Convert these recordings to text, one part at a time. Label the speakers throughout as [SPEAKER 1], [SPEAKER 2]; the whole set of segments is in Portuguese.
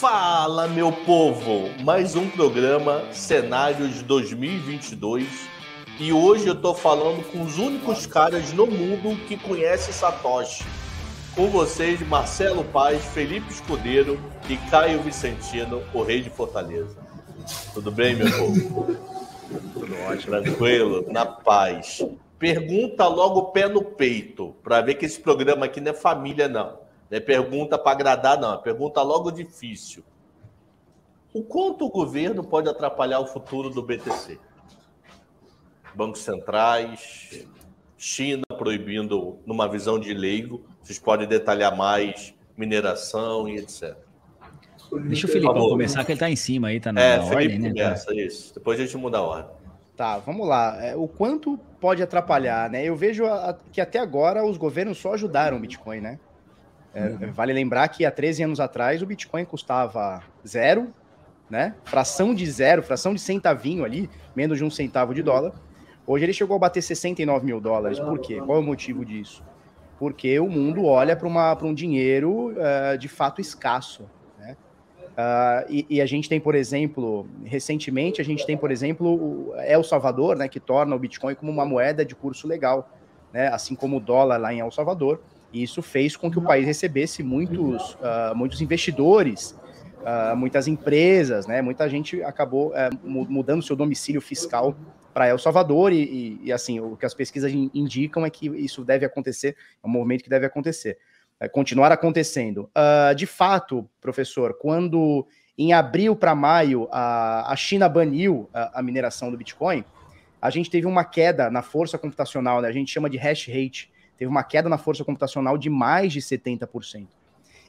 [SPEAKER 1] Fala, meu povo! Mais um programa Cenários 2022 e hoje eu tô falando com os únicos caras no mundo que conhecem Satoshi. Com vocês, Marcelo Paz, Felipe Escudeiro e Caio Vicentino, o rei de Fortaleza. Tudo bem, meu povo?
[SPEAKER 2] Tudo ótimo.
[SPEAKER 1] Tranquilo, na paz. Pergunta logo pé no peito, para ver que esse programa aqui não é família, não. Não é pergunta para agradar, não. É pergunta logo difícil. O quanto o governo pode atrapalhar o futuro do BTC? Bancos centrais, China proibindo, numa visão de leigo, vocês podem detalhar mais, mineração e etc.
[SPEAKER 3] Deixa o Felipe começar, que ele está em cima aí, tá na
[SPEAKER 1] Felipe
[SPEAKER 3] ordem, né?
[SPEAKER 1] Começa, isso. Depois a gente muda a ordem.
[SPEAKER 2] Tá, vamos lá. O quanto pode atrapalhar, né? Eu vejo que até agora os governos só ajudaram o Bitcoin, né? Vale lembrar que há 13 anos atrás o Bitcoin custava zero, né? Fração de zero, fração de centavinho ali, menos de $0,01. Hoje ele chegou a bater 69 mil dólares. Por quê? Qual é o motivo disso? Porque o mundo olha para um dinheiro de fato escasso, né? E a gente tem, por exemplo, recentemente, a gente tem, por exemplo, o El Salvador, né, que torna o Bitcoin como uma moeda de curso legal, né? Assim como o dólar lá em El Salvador. E isso fez com que o país recebesse muitos investidores, muitas empresas, né? Muita gente acabou mudando seu domicílio fiscal para El Salvador e assim, o que as pesquisas indicam é que isso deve acontecer, é um movimento que deve acontecer, continuar acontecendo. De fato, professor, quando em abril para maio a China baniu a mineração do Bitcoin, a gente teve uma queda na força computacional, né? A gente chama de hash rate, teve uma queda na força computacional de mais de 70%.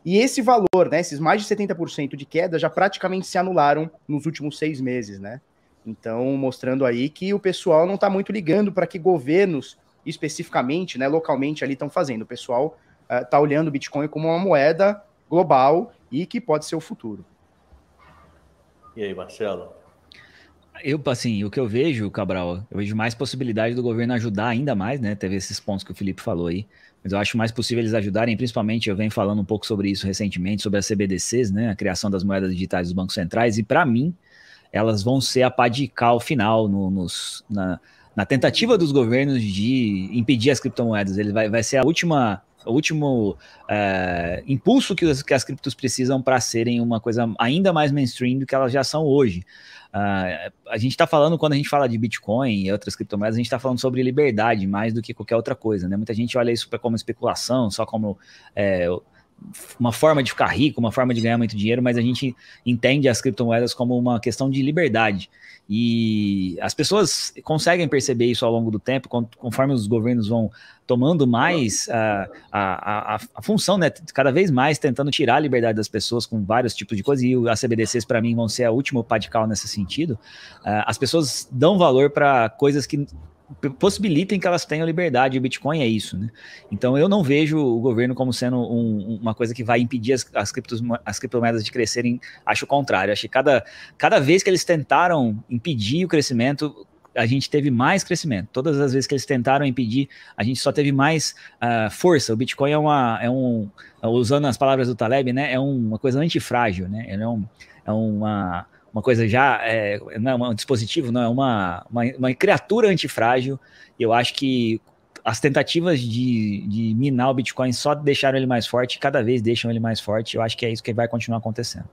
[SPEAKER 2] E esse valor, né, esses mais de 70% de queda já praticamente se anularam nos últimos 6 meses, né? Então, mostrando aí que o pessoal não está muito ligando para que governos, especificamente, né, localmente ali estão fazendo. O pessoal está olhando o Bitcoin como uma moeda global e que pode ser o futuro.
[SPEAKER 1] E aí, Marcelo?
[SPEAKER 3] Assim, o que eu vejo, Cabral, eu vejo mais possibilidade do governo ajudar ainda mais, né? Teve esses pontos que o Felipe falou aí, mas eu acho mais possível eles ajudarem, principalmente, eu venho falando um pouco sobre isso recentemente, sobre as CBDCs, né? A criação das moedas digitais dos bancos centrais, e para mim, elas vão ser a pá de cal final na tentativa dos governos de impedir as criptomoedas. Ele vai ser o último impulso que as criptos precisam para serem uma coisa ainda mais mainstream do que elas já são hoje. A gente está falando, quando a gente fala de Bitcoin e outras criptomoedas, a gente está falando sobre liberdade mais do que qualquer outra coisa, né? Muita gente olha isso como especulação, só como uma forma de ficar rico, uma forma de ganhar muito dinheiro, mas a gente entende as criptomoedas como uma questão de liberdade. E as pessoas conseguem perceber isso ao longo do tempo, conforme os governos vão tomando mais a função, né, cada vez mais tentando tirar a liberdade das pessoas com vários tipos de coisas, e as CBDCs para mim vão ser a última pá de cal nesse sentido. As pessoas dão valor para coisas que possibilitem que elas tenham liberdade, e o Bitcoin é isso, né? Então eu não vejo o governo como sendo uma coisa que vai impedir as criptomoedas de crescerem. Acho o contrário, acho que cada vez que eles tentaram impedir o crescimento, a gente teve mais crescimento. Todas as vezes que eles tentaram impedir, a gente só teve mais força. O Bitcoin usando as palavras do Taleb, né, é uma coisa antifrágil, né? Ele é uma coisa já, não é um dispositivo, não, é uma criatura antifrágil, e eu acho que as tentativas de minar o Bitcoin só deixaram ele mais forte, e cada vez deixam ele mais forte. Eu acho que é isso que vai continuar acontecendo.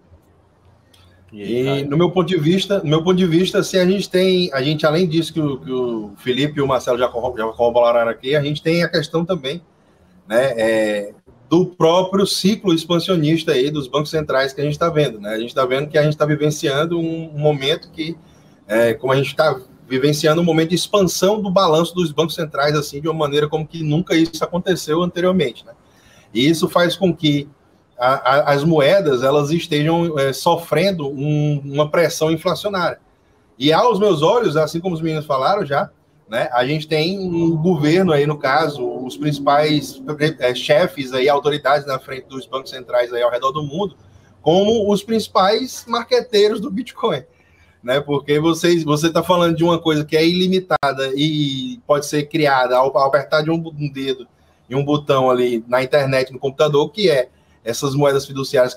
[SPEAKER 4] E no meu ponto de vista, assim, a gente além disso que o Felipe e o Marcelo já corroboraram aqui, a gente tem a questão também, né, do próprio ciclo expansionista aí dos bancos centrais que a gente está vendo, né? A gente está vendo que a gente está vivenciando um momento que, como a gente está vivenciando um momento de expansão do balanço dos bancos centrais, assim, de uma maneira como que nunca isso aconteceu anteriormente, né? E isso faz com que as moedas, elas estejam sofrendo uma pressão inflacionária. E aos meus olhos, assim como os meninos falaram já, né, a gente tem um governo aí, no caso, os principais chefes aí, autoridades na frente dos bancos centrais aí ao redor do mundo, como os principais marqueteiros do Bitcoin, né? Porque você está falando de uma coisa que é ilimitada e pode ser criada ao apertar de um dedo e um botão ali na internet, no computador, que é essas moedas fiduciárias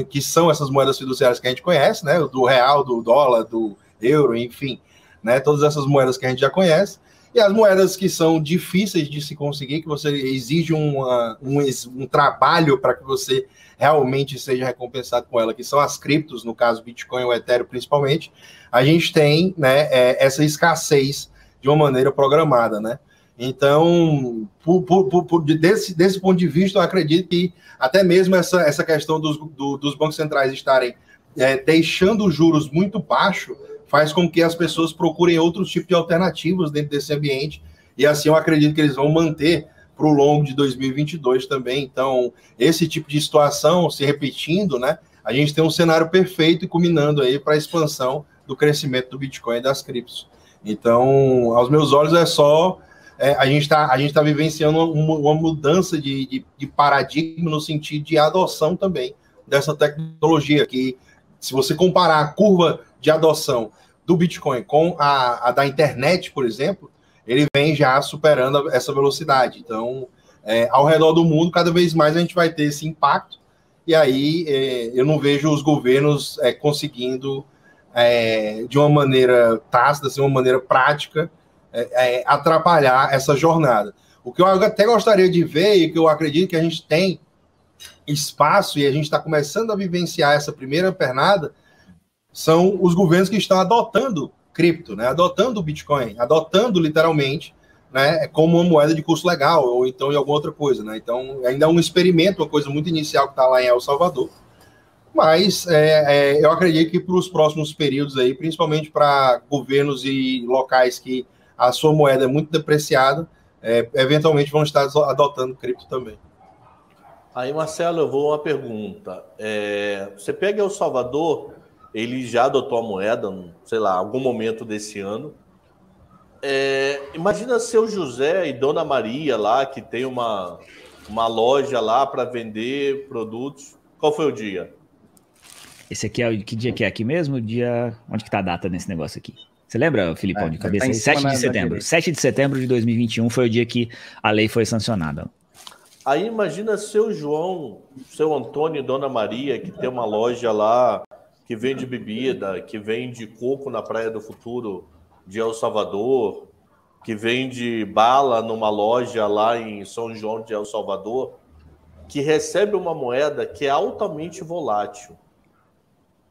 [SPEAKER 4] que são essas moedas fiduciárias que a gente conhece, né? Do real, do dólar, do euro, enfim, né? Todas essas moedas que a gente já conhece. E as moedas que são difíceis de se conseguir, que você exige um trabalho para que você realmente seja recompensado com ela, que são as criptos, no caso Bitcoin ou Ethereum principalmente, a gente tem, né, essa escassez de uma maneira programada, né? Então, desse ponto de vista, eu acredito que até mesmo essa questão dos bancos centrais estarem deixando os juros muito baixos faz com que as pessoas procurem outros tipos de alternativas dentro desse ambiente, e assim eu acredito que eles vão manter para o longo de 2022 também. Então, esse tipo de situação se repetindo, né, a gente tem um cenário perfeito e culminando aí para a expansão do crescimento do Bitcoin e das criptos. Então, aos meus olhos, é só... a gente tá vivenciando uma mudança de paradigma no sentido de adoção também dessa tecnologia, que se você comparar a curva de adoção do Bitcoin com a da internet, por exemplo, ele vem já superando essa velocidade. Então, ao redor do mundo, cada vez mais a gente vai ter esse impacto, e aí eu não vejo os governos conseguindo, de uma maneira tácita, de uma maneira prática, atrapalhar essa jornada. O que eu até gostaria de ver, e que eu acredito que a gente tem espaço, e a gente está começando a vivenciar essa primeira pernada, são os governos que estão adotando cripto, né? Adotando o Bitcoin, adotando literalmente, né, como uma moeda de curso legal, ou então em alguma outra coisa, né? Então, ainda é um experimento, uma coisa muito inicial que está lá em El Salvador, mas eu acredito que para os próximos períodos aí, principalmente para governos e locais que a sua moeda é muito depreciada, eventualmente vão estar adotando cripto também.
[SPEAKER 1] Aí, Marcelo, eu vou uma pergunta. Você pega El Salvador, ele já adotou a moeda, sei lá, algum momento desse ano. Imagina seu José e Dona Maria lá, que tem uma loja lá para vender produtos. Qual foi o dia?
[SPEAKER 3] Esse aqui que dia que é aqui mesmo? Onde que tá a data nesse negócio aqui? Você lembra, Filipão, de cabeça? 7 de setembro. 7 de setembro de 2021 foi o dia que a lei foi sancionada.
[SPEAKER 1] Aí imagina seu João, seu Antônio e Dona Maria, que tem uma loja lá, que vende bebida, que vende coco na Praia do Futuro de El Salvador, que vende bala numa loja lá em São João de El Salvador, que recebe uma moeda que é altamente volátil.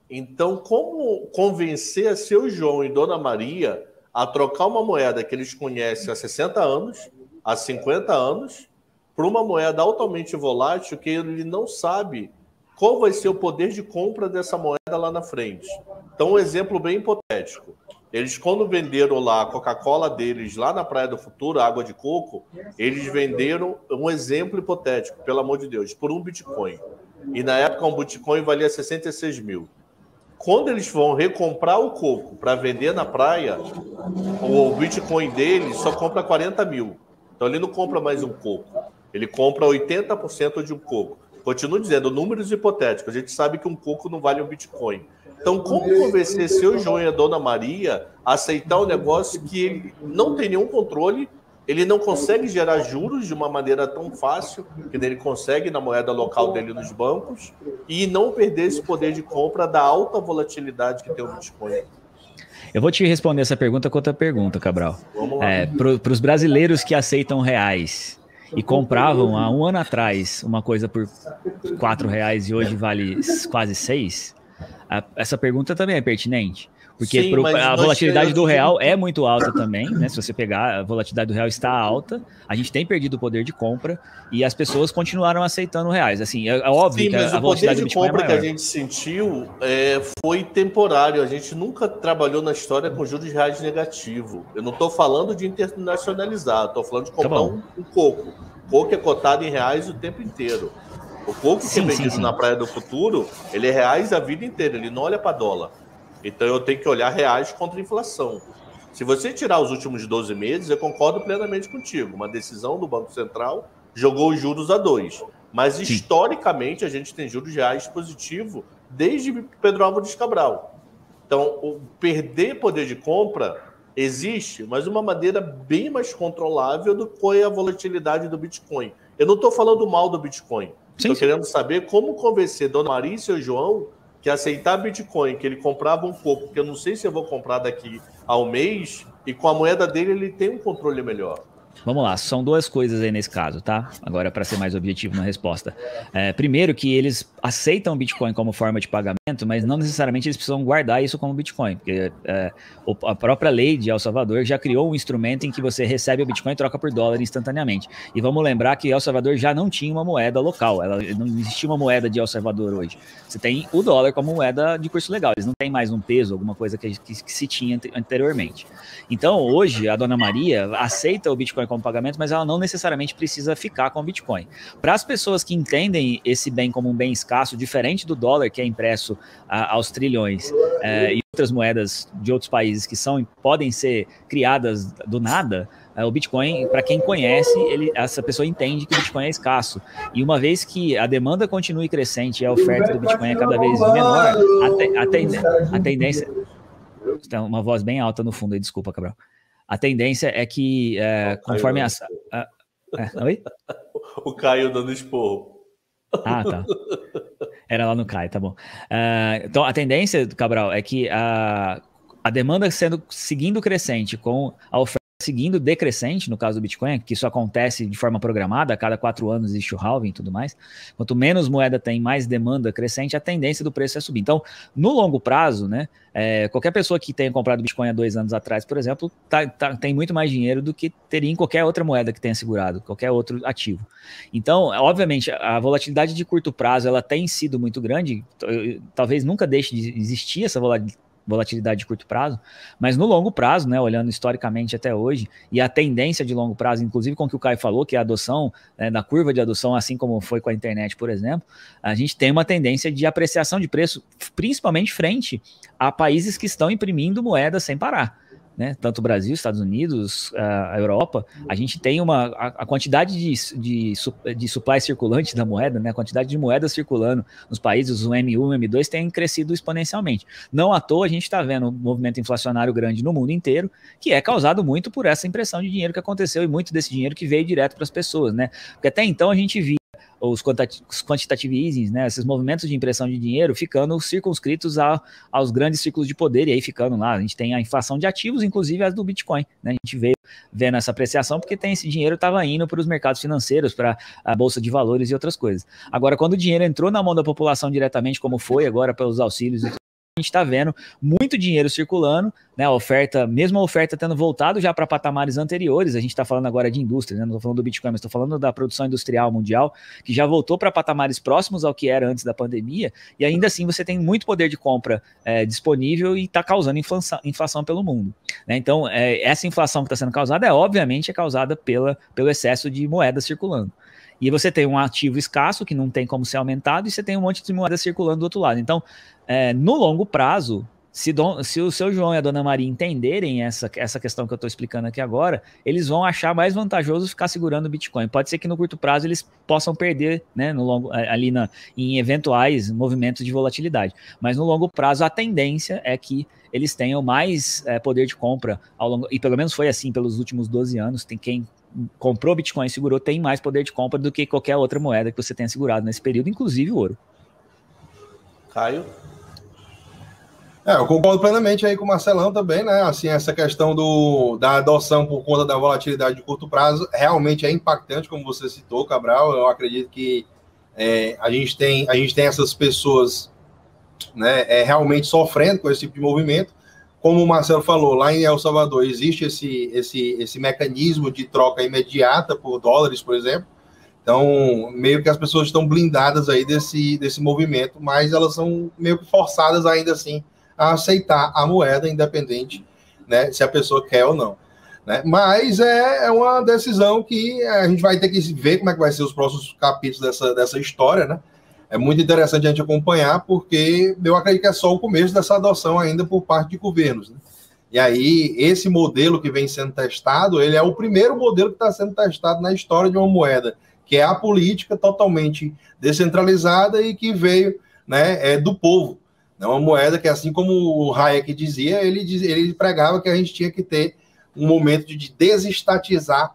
[SPEAKER 1] Então, como convencer a seu João e Dona Maria a trocar uma moeda que eles conhecem há 60 anos, há 50 anos, por uma moeda altamente volátil que ele não sabe qual vai ser o poder de compra dessa moeda lá na frente? Então, um exemplo bem hipotético. Eles, quando venderam lá a Coca-Cola deles, lá na Praia do Futuro, a água de coco, eles venderam, um exemplo hipotético, pelo amor de Deus, por um Bitcoin. E na época, um Bitcoin valia 66 mil. Quando eles vão recomprar o coco para vender na praia, o Bitcoin deles só compra 40 mil. Então, ele não compra mais um coco. Ele compra 80% de um coco. Continuo dizendo, números hipotéticos. A gente sabe que um coco não vale um Bitcoin. Então, como convencer seu João e a Dona Maria a aceitar um negócio que ele não tem nenhum controle, ele não consegue gerar juros de uma maneira tão fácil, que ele consegue na moeda local dele nos bancos, e não perder esse poder de compra da alta volatilidade que tem o Bitcoin?
[SPEAKER 3] Eu vou te responder essa pergunta com outra pergunta, Cabral.
[SPEAKER 1] Vamos lá.
[SPEAKER 3] Para os brasileiros que aceitam reais e compravam há um ano atrás uma coisa por R$4 e hoje vale quase 6, essa pergunta também é pertinente. Porque
[SPEAKER 1] Sim,
[SPEAKER 3] a volatilidade do real é muito alta também, né? Se você pegar, a volatilidade do real está alta, a gente tem perdido o poder de compra e as pessoas continuaram aceitando reais. Assim, é óbvio que a volatilidade do Bitcoin é maior.
[SPEAKER 1] O poder de compra que a gente sentiu foi temporário. A gente nunca trabalhou na história com juros reais negativo. Eu não estou falando de internacionalizar, estou falando de comprar um coco. O coco é cotado em reais o tempo inteiro. O coco que é vendido na Praia do Futuro, ele é reais a vida inteira, ele não olha para dólar. Então, eu tenho que olhar reais contra a inflação. Se você tirar os últimos 12 meses, eu concordo plenamente contigo. Uma decisão do Banco Central jogou os juros a 2. Mas, historicamente, a gente tem juros reais positivos desde Pedro Álvares Cabral. Então, perder poder de compra existe, mas de uma maneira bem mais controlável do que a volatilidade do Bitcoin. Eu não estou falando mal do Bitcoin. Estou querendo saber como convencer Dona Maria e seu João que aceitar Bitcoin, que ele comprava um pouco, porque eu não sei se eu vou comprar daqui ao mês, e com a moeda dele ele tem um controle melhor.
[SPEAKER 3] Vamos lá, são duas coisas aí nesse caso, tá? Agora, para ser mais objetivo na resposta. Primeiro que eles aceitam Bitcoin como forma de pagamento, mas não necessariamente eles precisam guardar isso como Bitcoin, porque a própria lei de El Salvador já criou um instrumento em que você recebe o Bitcoin e troca por dólar instantaneamente. E vamos lembrar que El Salvador já não tinha uma moeda local, não existia uma moeda de El Salvador hoje. Você tem o dólar como moeda de curso legal, eles não têm mais um peso, alguma coisa que se tinha anteriormente. Então, hoje, a Dona Maria aceita o Bitcoin como pagamento, mas ela não necessariamente precisa ficar com o Bitcoin. Para as pessoas que entendem esse bem como um bem escasso, diferente do dólar, que é impresso aos trilhões, e outras moedas de outros países que podem ser criadas do nada, o Bitcoin, para quem conhece, essa pessoa entende que o Bitcoin é escasso. E uma vez que a demanda continue crescente e a oferta do Bitcoin é cada vez menor, a tendência... Tem uma voz bem alta no fundo aí, desculpa, Cabral. A tendência é que, conforme Oi?
[SPEAKER 1] O Caio dando esporro.
[SPEAKER 3] Ah, tá. Era lá no Caio, tá bom. Então, a tendência, Cabral, é que a demanda seguindo crescente, com a oferta seguindo decrescente, no caso do Bitcoin, que isso acontece de forma programada, a cada 4 anos existe o halving e tudo mais. Quanto menos moeda tem, mais demanda crescente, a tendência do preço é subir. Então, no longo prazo, né, qualquer pessoa que tenha comprado Bitcoin há 2 anos atrás, por exemplo, tem muito mais dinheiro do que teria em qualquer outra moeda que tenha segurado, qualquer outro ativo. Então, obviamente, a volatilidade de curto prazo, ela tem sido muito grande, talvez nunca deixe de existir essa volatilidade de curto prazo, mas no longo prazo, né, olhando historicamente até hoje, e a tendência de longo prazo, inclusive com o que o Caio falou, que é a adoção, na curva de adoção, assim como foi com a internet, por exemplo, a gente tem uma tendência de apreciação de preço, principalmente frente a países que estão imprimindo moeda sem parar. Né? Tanto o Brasil, Estados Unidos, a Europa, a gente tem a quantidade de supply circulante da moeda, né? A quantidade de moeda circulando nos países, o M1 e o M2 tem crescido exponencialmente. Não à toa a gente está vendo um movimento inflacionário grande no mundo inteiro, que é causado muito por essa impressão de dinheiro que aconteceu e muito desse dinheiro que veio direto para as pessoas, né? Porque até então a gente via os quantitative easing, né, esses movimentos de impressão de dinheiro ficando circunscritos aos grandes círculos de poder, e aí ficando lá, a gente tem a inflação de ativos, inclusive as do Bitcoin, né, a gente veio vendo essa apreciação porque esse dinheiro estava indo para os mercados financeiros, para a bolsa de valores e outras coisas. Agora, quando o dinheiro entrou na mão da população diretamente, como foi agora pelos auxílios e a gente está vendo muito dinheiro circulando, né? Mesmo a oferta tendo voltado já para patamares anteriores. A gente está falando agora de indústria, né? Não estou falando do Bitcoin, mas estou falando da produção industrial mundial, que já voltou para patamares próximos ao que era antes da pandemia, e ainda assim você tem muito poder de compra disponível e está causando inflação pelo mundo. Né? Então, essa inflação que está sendo causada obviamente é causada pelo excesso de moeda circulando. E você tem um ativo escasso que não tem como ser aumentado, e você tem um monte de moeda circulando do outro lado. Então, no longo prazo, se o seu João e a Dona Maria entenderem essa questão que eu estou explicando aqui agora, eles vão achar mais vantajoso ficar segurando o Bitcoin. Pode ser que no curto prazo eles possam perder, né, em eventuais movimentos de volatilidade. Mas no longo prazo a tendência é que eles tenham mais poder de compra ao longo, e pelo menos foi assim pelos últimos 12 anos. Tem quem comprou Bitcoin e segurou tem mais poder de compra do que qualquer outra moeda que você tenha segurado nesse período, inclusive o ouro.
[SPEAKER 1] Caio?
[SPEAKER 4] Eu concordo plenamente aí com o Marcelão também, né? Assim, essa questão da adoção por conta da volatilidade de curto prazo realmente é impactante, como você citou, Cabral. Eu acredito que a gente tem essas pessoas, né, realmente sofrendo com esse tipo de movimento. Como o Marcelo falou, lá em El Salvador existe esse mecanismo de troca imediata por dólares, por exemplo. Então, meio que as pessoas estão blindadas aí desse movimento, mas elas são meio que forçadas ainda assim a aceitar a moeda, independente, né, se a pessoa quer ou não. Né? Mas é uma decisão que a gente vai ter que ver como é que vai ser os próximos capítulos dessa história, né? É muito interessante a gente acompanhar, porque eu acredito que é só o começo dessa adoção ainda por parte de governos. Né? E aí, esse modelo que vem sendo testado, ele é o primeiro modelo que está sendo testado na história de uma moeda, que é a política totalmente descentralizada e que veio, né, do povo. É uma moeda que, assim como o Hayek dizia, ele pregava que a gente tinha que ter um momento de desestatizar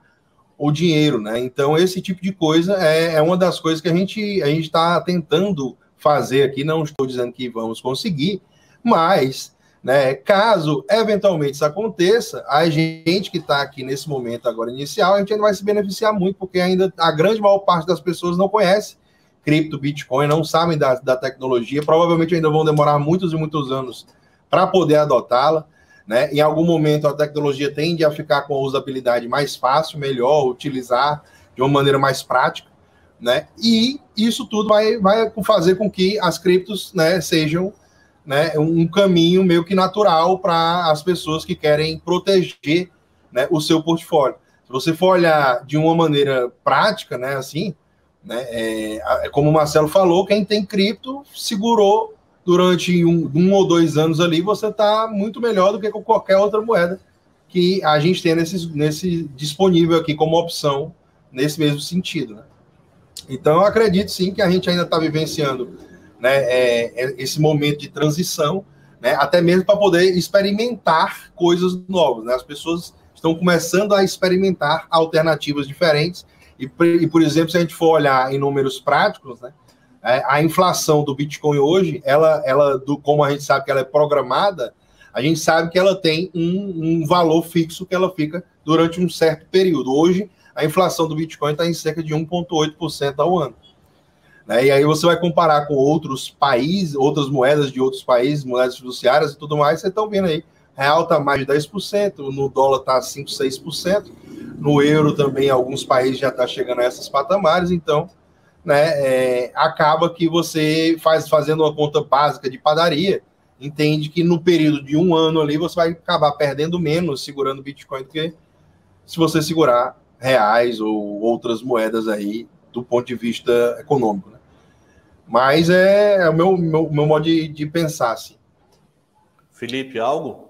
[SPEAKER 4] o dinheiro, né? Então, esse tipo de coisa é uma das coisas que a gente está tentando fazer aqui. Não estou dizendo que vamos conseguir, mas, né, caso eventualmente isso aconteça, a gente que está aqui nesse momento agora inicial, a gente ainda vai se beneficiar muito, porque ainda a grande maior parte das pessoas não conhece cripto, Bitcoin, não sabem da tecnologia, provavelmente ainda vão demorar muitos e muitos anos para poder adotá-la, né? Em algum momento a tecnologia tende a ficar com a usabilidade mais fácil, melhor, utilizar de uma maneira mais prática, né? E isso tudo vai fazer com que as criptos, né, sejam, né, um caminho meio que natural para as pessoas que querem proteger, né, o seu portfólio. Se você for olhar de uma maneira prática, né, assim, né, como o Marcelo falou, quem tem cripto segurou durante um ou 2 anos ali, você está muito melhor do que com qualquer outra moeda que a gente tem nesse disponível aqui como opção, nesse mesmo sentido, né? Então, eu acredito sim que a gente ainda está vivenciando, né, esse momento de transição, né, até mesmo para poder experimentar coisas novas, né? As pessoas estão começando a experimentar alternativas diferentes e, por exemplo, se a gente for olhar em números práticos, né, a inflação do Bitcoin hoje, como a gente sabe que ela é programada, a gente sabe que ela tem um valor fixo que ela fica durante um certo período. Hoje, a inflação do Bitcoin está em cerca de 1,8% ao ano. Né? E aí você vai comparar com outros países, outras moedas de outros países, moedas fiduciárias e tudo mais, vocês estão vendo aí, real está mais de 10%, no dólar está 5%, 6%, no euro também, alguns países já está chegando a esses patamares, então, né, acaba que você fazendo uma conta básica de padaria, entende que no período de 1 ano ali você vai acabar perdendo menos segurando Bitcoin do que se você segurar reais ou outras moedas aí do ponto de vista econômico, né? Mas é o meu modo de pensar, assim.
[SPEAKER 1] Felipe, algo?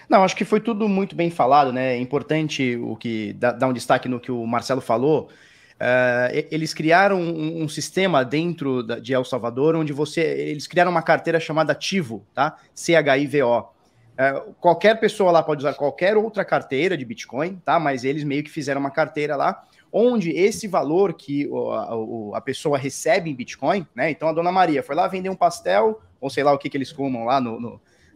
[SPEAKER 2] Não, acho que foi tudo muito bem falado, né? É importante o que dá um destaque no que o Marcelo falou. Eles criaram um sistema dentro de El Salvador, onde eles criaram uma carteira chamada Chivo, tá? CHIVO. Qualquer pessoa lá pode usar qualquer outra carteira de Bitcoin, tá? Mas eles meio que fizeram uma carteira lá, onde esse valor que a pessoa recebe em Bitcoin, né? Então a dona Maria foi lá vender um pastel, ou sei lá o que eles comam lá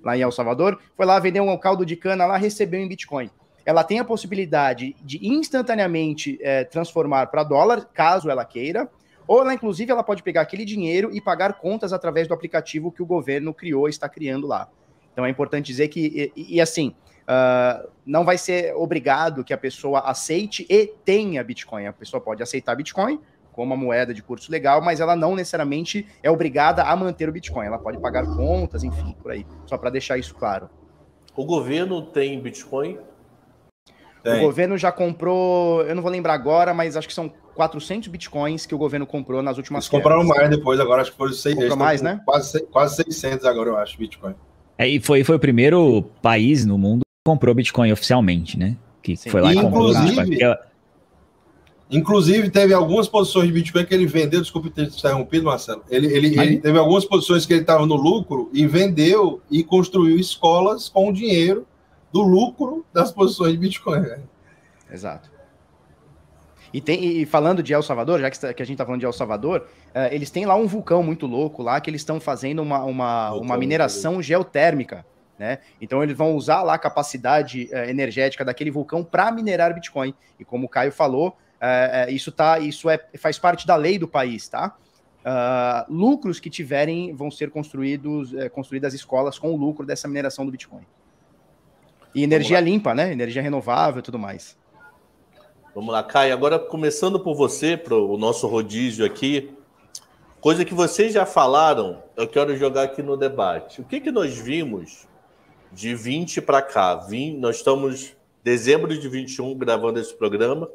[SPEAKER 2] lá em El Salvador, foi lá vender um caldo de cana lá, recebeu em Bitcoin. Ela tem a possibilidade de instantaneamente transformar para dólar, caso ela queira, ou ela, inclusive, ela pode pegar aquele dinheiro e pagar contas através do aplicativo que o governo criou e está criando lá. Então é importante dizer que, assim, não vai ser obrigado que a pessoa aceite e tenha Bitcoin. A pessoa pode aceitar Bitcoin como uma moeda de curso legal, mas ela não necessariamente é obrigada a manter o Bitcoin. Ela pode pagar contas, enfim, por aí. Só para deixar isso claro.
[SPEAKER 1] O governo tem Bitcoin?
[SPEAKER 2] O governo já comprou, eu não vou lembrar agora, mas acho que são 400 Bitcoins que o governo comprou nas últimas
[SPEAKER 4] quedas. Compraram mais depois, agora acho que foram 600.
[SPEAKER 2] Comprou mais, né?
[SPEAKER 4] Quase 600 agora, eu acho, Bitcoin.
[SPEAKER 3] E foi o primeiro país no mundo que comprou Bitcoin oficialmente, né? Que
[SPEAKER 2] Sim.
[SPEAKER 3] foi lá e comprou Bitcoin.
[SPEAKER 4] Inclusive, teve algumas posições de Bitcoin que ele vendeu, desculpe ter interrompido, Marcelo. Ele teve algumas posições que ele estava no lucro e vendeu e construiu escolas com o dinheiro do lucro das posições de Bitcoin. Né?
[SPEAKER 2] Exato. E falando de El Salvador, já que a gente está falando de El Salvador, eles têm lá um vulcão muito louco lá, que eles estão fazendo uma mineração geotérmica, né? Então eles vão usar lá a capacidade energética daquele vulcão para minerar Bitcoin. E como o Caio falou, faz parte da lei do país, tá? Lucros que tiverem vão ser construídas escolas com o lucro dessa mineração do Bitcoin. E energia limpa, né? Energia renovável e tudo mais.
[SPEAKER 1] Vamos lá, Caio. Agora, começando por você, para o nosso rodízio aqui, coisa que vocês já falaram, eu quero jogar aqui no debate. O que nós vimos de 20 para cá? Nós estamos em dezembro de 21 gravando esse programa.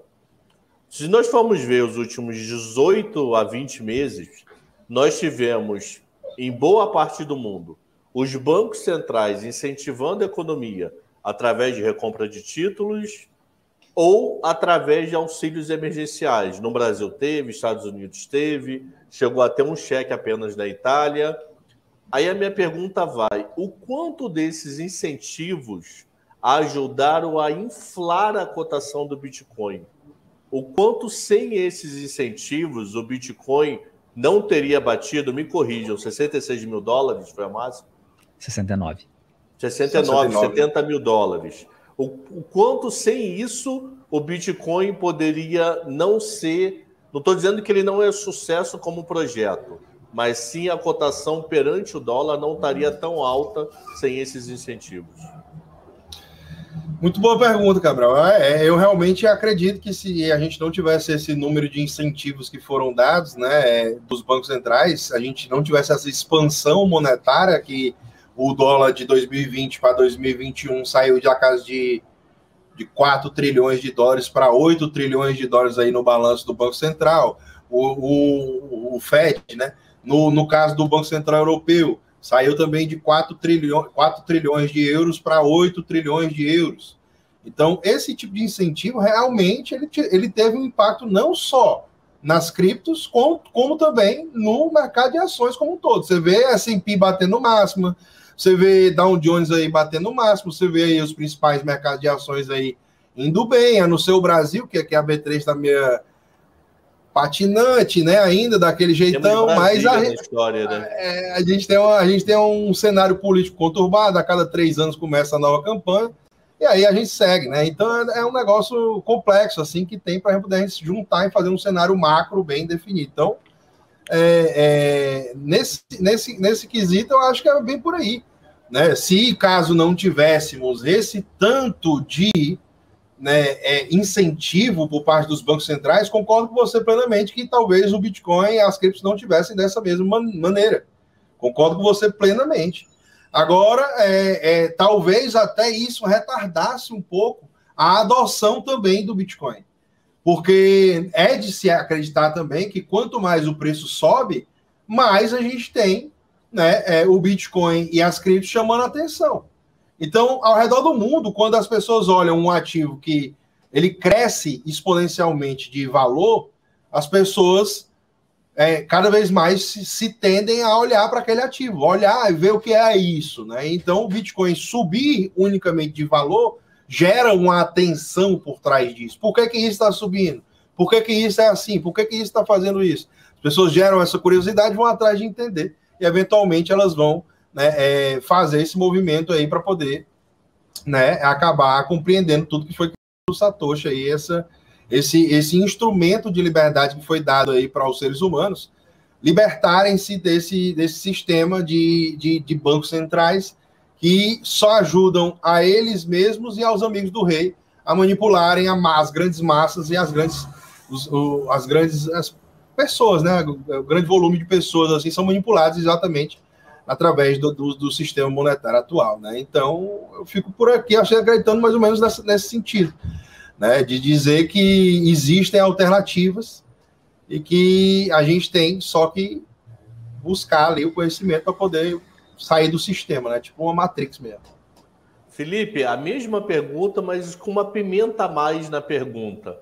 [SPEAKER 1] Se nós formos ver os últimos 18 a 20 meses, nós tivemos, em boa parte do mundo, os bancos centrais incentivando a economia através de recompra de títulos ou através de auxílios emergenciais. No Brasil teve, Estados Unidos teve, chegou a ter um cheque apenas da Itália. Aí a minha pergunta vai, o quanto desses incentivos ajudaram a inflar a cotação do Bitcoin. O quanto sem esses incentivos o Bitcoin não teria batido, me corrijam, 66 mil dólares foi a máxima?
[SPEAKER 3] 69.
[SPEAKER 1] 70 mil dólares. O quanto sem isso o Bitcoin poderia não ser... Não estou dizendo que ele não é sucesso como projeto, mas sim a cotação perante o dólar não estaria tão alta sem esses incentivos.
[SPEAKER 4] Muito boa pergunta, Cabral. Eu realmente acredito que se a gente não tivesse esse número de incentivos que foram dados, né, dos bancos centrais, a gente não tivesse essa expansão monetária que o dólar de 2020 para 2021 saiu de a casa de 4 trilhões de dólares para 8 trilhões de dólares aí no balanço do Banco Central, o FED, né? No caso do Banco Central Europeu, saiu também de 4 trilhões de euros para 8 trilhões de euros. Então, esse tipo de incentivo, realmente, ele teve um impacto não só nas criptos, como também no mercado de ações como um todo. Você vê a S&P batendo máxima, você vê Dow Jones aí batendo máximo, você vê aí os principais mercados de ações aí indo bem, a não ser o Brasil, que aqui a B3 está meio patinante, né, ainda daquele jeitão, mas
[SPEAKER 1] história, né?
[SPEAKER 4] A gente tem um cenário político conturbado, a cada 3 anos começa a nova campanha, e aí a gente segue, né? Então é um negócio complexo, assim, que tem para a gente se juntar e fazer um cenário macro bem definido. Então, nesse quesito, eu acho que é bem por aí, né? Se caso não tivéssemos esse tanto de, né, incentivo por parte dos bancos centrais, concordo com você plenamente que talvez o Bitcoin e as criptos não tivessem dessa mesma maneira. Concordo com você plenamente. Agora, talvez até isso retardasse um pouco a adoção também do Bitcoin. Porque é de se acreditar também que quanto mais o preço sobe, mais a gente tem, né, o Bitcoin e as criptos chamando a atenção. Então, ao redor do mundo, quando as pessoas olham um ativo que ele cresce exponencialmente de valor, as pessoas cada vez mais se tendem a olhar para aquele ativo, olhar e ver o que é isso, né? Então, o Bitcoin subir unicamente de valor gera uma atenção por trás disso. Por que isso está subindo? Por que isso é assim? Por que isso está fazendo isso? As pessoas geram essa curiosidade, vão atrás de entender e, eventualmente, elas vão, né, fazer esse movimento aí para poder, né, acabar compreendendo tudo que foi o Satoshi aí, esse instrumento de liberdade que foi dado aí para os seres humanos libertarem-se desse sistema de bancos centrais que só ajudam a eles mesmos e aos amigos do rei a manipularem as grandes massas e as grandes pessoas, né? O grande volume de pessoas assim são manipuladas exatamente através do sistema monetário atual, né? Então, eu fico por aqui, acreditando mais ou menos nesse sentido, né? De dizer que existem alternativas e que a gente tem só que buscar ali o conhecimento para poder sair do sistema, né? Tipo uma Matrix mesmo.
[SPEAKER 1] Felipe, a mesma pergunta, mas com uma pimenta a mais na pergunta.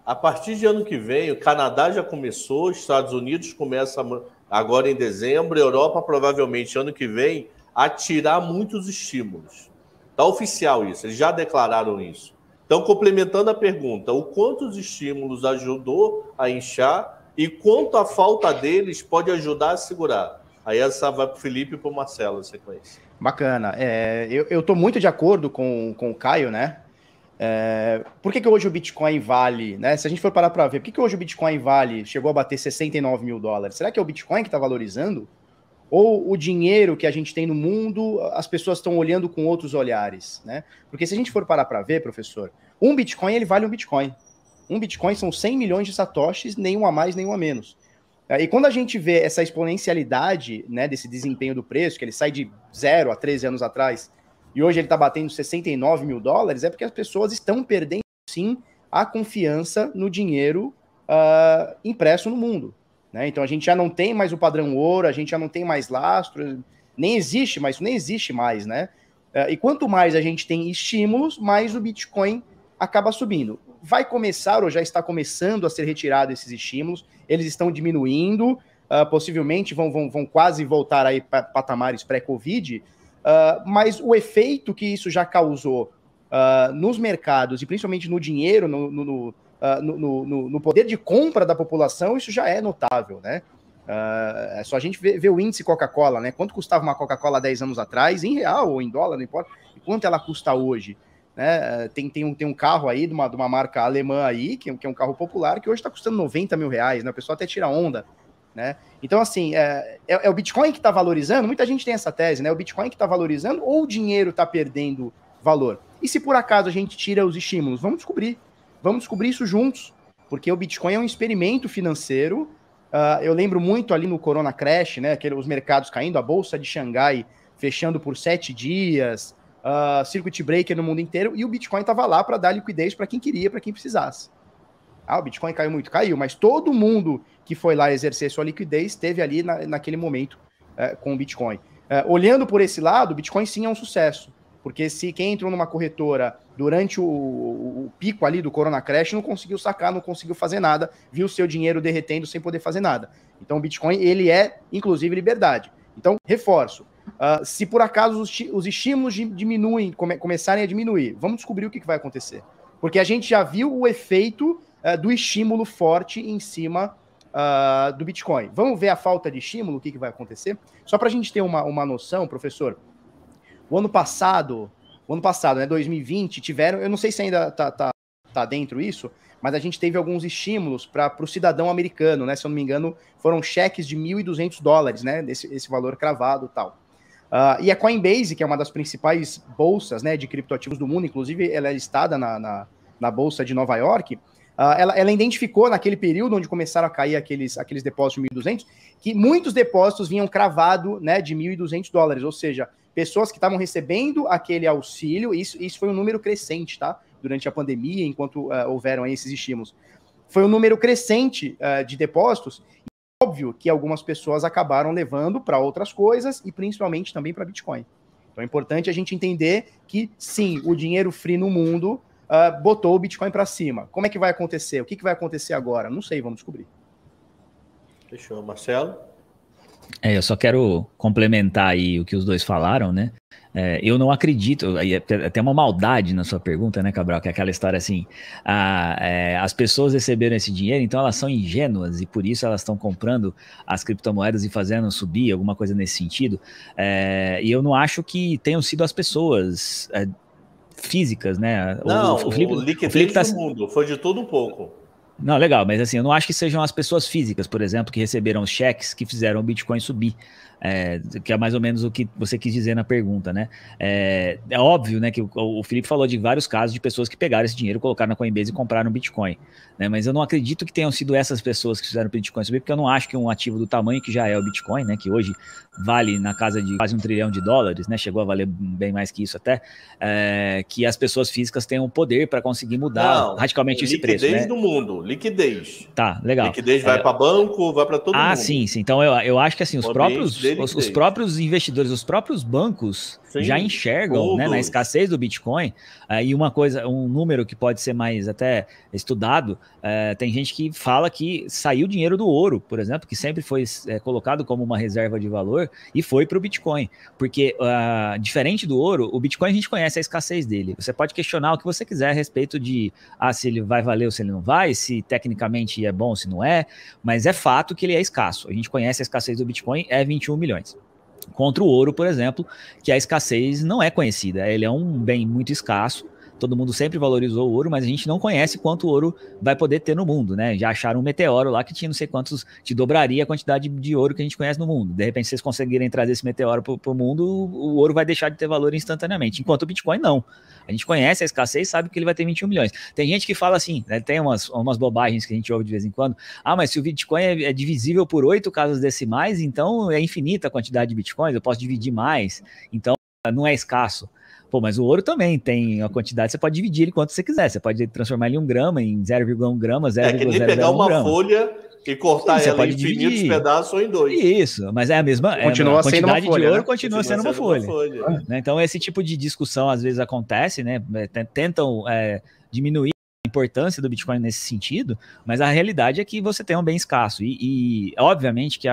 [SPEAKER 1] A partir de ano que vem, o Canadá já começou, os Estados Unidos começa agora em dezembro, a Europa provavelmente ano que vem, a tirar muitos estímulos. Está oficial isso, eles já declararam isso. Então, complementando a pergunta, o quanto os estímulos ajudou a inchar e quanto a falta deles pode ajudar a segurar? Aí essa vai para o Felipe e para o Marcelo, a sequência.
[SPEAKER 2] Bacana. Eu estou muito de acordo com o Caio, né? Por que hoje o Bitcoin vale, né? Se a gente for parar para ver, por que hoje o Bitcoin chegou a bater 69 mil dólares? Será que é o Bitcoin que está valorizando? Ou o dinheiro que a gente tem no mundo, as pessoas estão olhando com outros olhares, né? Porque se a gente for parar para ver, professor, um Bitcoin, ele vale um Bitcoin. Um Bitcoin são 100 milhões de satoshis, nenhum a mais, nenhum a menos. E quando a gente vê essa exponencialidade, né, desse desempenho do preço, que ele sai de 0 a 13 anos atrás, e hoje ele está batendo 69 mil dólares, é porque as pessoas estão perdendo, sim, a confiança no dinheiro impresso no mundo. Né? Então a gente já não tem mais o padrão ouro, a gente já não tem mais lastro, nem existe mais, né? E quanto mais a gente tem estímulos, mais o Bitcoin acaba subindo. Vai começar, ou já está começando a ser retirado esses estímulos, eles estão diminuindo, possivelmente vão quase voltar aí para patamares pré-Covid, mas o efeito que isso já causou nos mercados e principalmente no dinheiro, no poder de compra da população, isso já é notável, né? É só a gente ver o índice Coca-Cola, né? Quanto custava uma Coca-Cola 10 anos atrás, em real ou em dólar, não importa, e quanto ela custa hoje, né? Tem um carro aí de uma marca alemã aí, que é um carro popular, que hoje está custando 90 mil reais, né? O pessoal até tira onda, né? Então, assim, é o Bitcoin que está valorizando? Muita gente tem essa tese, né? O Bitcoin que está valorizando ou o dinheiro está perdendo valor? E se por acaso a gente tira os estímulos? Vamos descobrir isso juntos, porque o Bitcoin é um experimento financeiro. Eu lembro muito ali no Corona Crash, né? Os mercados caindo, a Bolsa de Xangai fechando por 7 dias, circuit breaker no mundo inteiro, e o Bitcoin estava lá para dar liquidez para quem queria, para quem precisasse. O Bitcoin caiu muito, caiu, mas todo mundo que foi lá exercer sua liquidez esteve ali naquele momento com o Bitcoin. Olhando por esse lado, o Bitcoin sim é um sucesso, porque se quem entrou numa corretora durante o pico ali do Corona Crash não conseguiu sacar, não conseguiu fazer nada, viu seu dinheiro derretendo sem poder fazer nada. Então o Bitcoin, ele é, inclusive, liberdade. Então, reforço, se por acaso os estímulos começarem a diminuir, vamos descobrir o que vai acontecer. Porque a gente já viu o efeito do estímulo forte em cima do Bitcoin. Vamos ver a falta de estímulo, o que vai acontecer? Só para a gente ter uma noção, professor, o ano passado, né, 2020, tiveram, eu não sei se ainda tá dentro isso, mas a gente teve alguns estímulos para o cidadão americano, né? Se eu não me engano, foram cheques de $1.200, né? Esse valor cravado e tal. E a Coinbase, que é uma das principais bolsas, né, de criptoativos do mundo, inclusive ela é listada na Bolsa de Nova York, ela identificou naquele período onde começaram a cair aqueles depósitos de 1.200, que muitos depósitos vinham cravado, né, de $1.200, ou seja, pessoas que estavam recebendo aquele auxílio, isso foi um número crescente, tá? Durante a pandemia, enquanto houveram aí esses estímulos. Foi um número crescente de depósitos, e óbvio que algumas pessoas acabaram levando para outras coisas, e principalmente também para Bitcoin. Então é importante a gente entender que, sim, o dinheiro free no mundo botou o Bitcoin para cima. Como é que vai acontecer? O que vai acontecer agora? Não sei, vamos descobrir.
[SPEAKER 1] Fechou, Marcelo?
[SPEAKER 3] Eu só quero complementar aí o que os dois falaram, né? Eu não acredito, aí até uma maldade na sua pergunta, né, Cabral? Que é aquela história assim, as pessoas receberam esse dinheiro, então elas são ingênuas e por isso elas estão comprando as criptomoedas e fazendo subir, alguma coisa nesse sentido. E eu não acho que tenham sido as pessoas físicas, né?
[SPEAKER 1] Não, o liquidez do mundo, foi de tudo um pouco.
[SPEAKER 3] Não, legal, mas assim, eu não acho que sejam as pessoas físicas, por exemplo, que receberam os cheques que fizeram o Bitcoin subir, que é mais ou menos o que você quis dizer na pergunta, né? É óbvio, né, que o Felipe falou de vários casos de pessoas que pegaram esse dinheiro, colocaram na Coinbase e compraram Bitcoin, né? Mas eu não acredito que tenham sido essas pessoas que fizeram o Bitcoin subir, porque eu não acho que um ativo do tamanho que já é o Bitcoin, né, que hoje vale na casa de quase $1 trilhão, né? Chegou a valer bem mais que isso até, que as pessoas físicas tenham poder para conseguir mudar radicalmente esse preço, né?
[SPEAKER 1] Liquidez do mundo, liquidez.
[SPEAKER 3] Tá, legal.
[SPEAKER 1] Liquidez vai para banco, vai para todo mundo.
[SPEAKER 3] Sim. Então eu acho que assim, os próprios investidores, os próprios bancos já enxergam, né, na escassez do Bitcoin. E um número que pode ser mais até estudado, tem gente que fala que saiu dinheiro do ouro, por exemplo, que sempre foi colocado como uma reserva de valor e foi para o Bitcoin. Porque, diferente do ouro, o Bitcoin a gente conhece a escassez dele. Você pode questionar o que você quiser a respeito de se ele vai valer ou se ele não vai, se tecnicamente é bom ou se não é, mas é fato que ele é escasso. A gente conhece a escassez do Bitcoin, é 21 milhões. Contra o ouro, por exemplo, que a escassez não é conhecida. Ele é um bem muito escasso. Todo mundo sempre valorizou o ouro, mas a gente não conhece quanto ouro vai poder ter no mundo, né? Já acharam um meteoro lá que tinha não sei quantos, te dobraria a quantidade de ouro que a gente conhece no mundo. De repente, se vocês conseguirem trazer esse meteoro para o mundo, o ouro vai deixar de ter valor instantaneamente. Enquanto o Bitcoin, não. A gente conhece a escassez e sabe que ele vai ter 21 milhões. Tem gente que fala assim, né, tem umas bobagens que a gente ouve de vez em quando. Mas se o Bitcoin é divisível por 8 casas decimais, então é infinita a quantidade de Bitcoins, eu posso dividir mais. Então, não é escasso. Pô, mas o ouro também tem a quantidade, você pode dividir ele quanto você quiser, você pode transformar ele em 1 grama, em 0,1 grama, 0,001
[SPEAKER 1] que nem pegar uma folha e cortar ela em infinitos pedaços ou em 2.
[SPEAKER 3] Isso, mas é a mesma
[SPEAKER 2] continua
[SPEAKER 3] a quantidade
[SPEAKER 2] folha,
[SPEAKER 3] de ouro,
[SPEAKER 2] né?
[SPEAKER 3] continua sendo uma folha. Né? Então esse tipo de discussão às vezes acontece, né? Tentam diminuir a importância do Bitcoin nesse sentido, mas a realidade é que você tem um bem escasso. E obviamente, que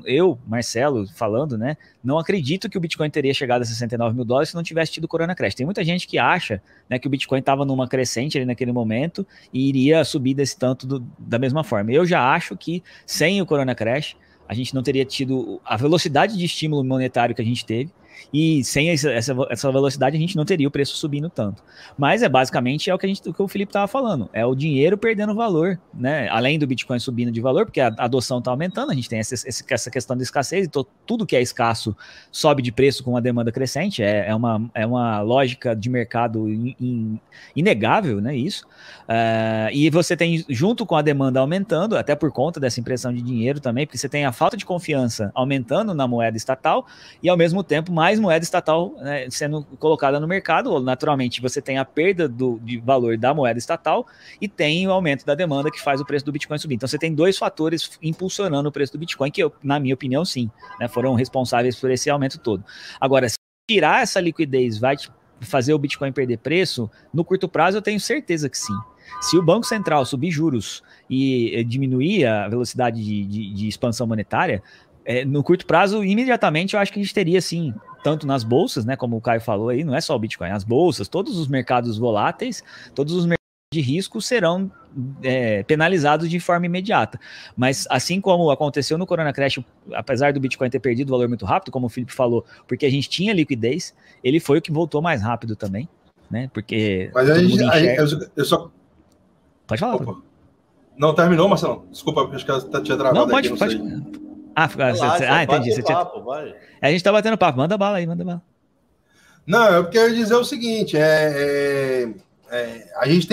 [SPEAKER 3] eu, Marcelo, falando, né, não acredito que o Bitcoin teria chegado a $69 mil se não tivesse tido Corona Crash. Tem muita gente que acha, né, que o Bitcoin estava numa crescente ali naquele momento e iria subir desse tanto da mesma forma. Eu já acho que sem o Corona Crash, a gente não teria tido a velocidade de estímulo monetário que a gente teve, e sem essa velocidade a gente não teria o preço subindo tanto. Mas basicamente o que o Felipe estava falando, é o dinheiro perdendo valor, né? Além do Bitcoin subindo de valor, porque a adoção está aumentando, a gente tem essa questão da escassez, então tudo que é escasso sobe de preço com a demanda crescente, é uma lógica de mercado inegável, né? Isso. E você tem, junto com a demanda aumentando, até por conta dessa impressão de dinheiro também, porque você tem a falta de confiança aumentando na moeda estatal, e ao mesmo tempo mais moeda estatal, né, sendo colocada no mercado. Naturalmente você tem a perda de valor da moeda estatal e tem o aumento da demanda que faz o preço do Bitcoin subir. Então você tem dois fatores impulsionando o preço do Bitcoin que, na minha opinião, sim, né, foram responsáveis por esse aumento todo. Agora, se tirar essa liquidez vai fazer o Bitcoin perder preço, no curto prazo eu tenho certeza que sim. Se o Banco Central subir juros e diminuir a velocidade de expansão monetária, no curto prazo, imediatamente, eu acho que a gente teria, sim, tanto nas bolsas, né, como o Caio falou aí, não é só o Bitcoin, as bolsas, todos os mercados voláteis, todos os mercados de risco serão penalizados de forma imediata. Mas assim como aconteceu no Corona Crash, apesar do Bitcoin ter perdido valor muito rápido, como o Felipe falou, porque a gente tinha liquidez, ele foi o que voltou mais rápido também, né, porque...
[SPEAKER 4] Mas eu só...
[SPEAKER 3] Pode falar.
[SPEAKER 4] Opa. Não, terminou, Marcelo? Desculpa, porque acho que tinha travado.
[SPEAKER 3] Não, pode. Entendi.
[SPEAKER 1] Papo, vai.
[SPEAKER 3] A gente tá batendo papo. Manda bala aí, manda bala.
[SPEAKER 4] Não, eu quero dizer o seguinte: a gente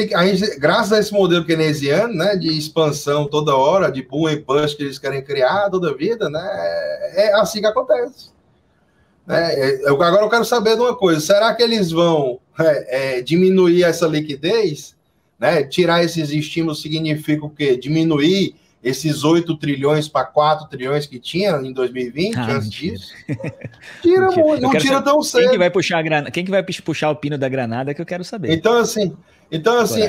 [SPEAKER 4] graças a esse modelo keynesiano, né, de expansão toda hora, de boom e bust que eles querem criar toda a vida, né, é assim que acontece. Agora eu quero saber de uma coisa: será que eles vão diminuir essa liquidez? Né? Tirar esses estímulos significa o quê? Diminuir esses 8 trilhões para 4 trilhões que tinha em 2020, antes disso? Tira muito, não tira tão cedo.
[SPEAKER 3] Quem que vai puxar o pino da granada que eu quero saber.
[SPEAKER 4] Então, assim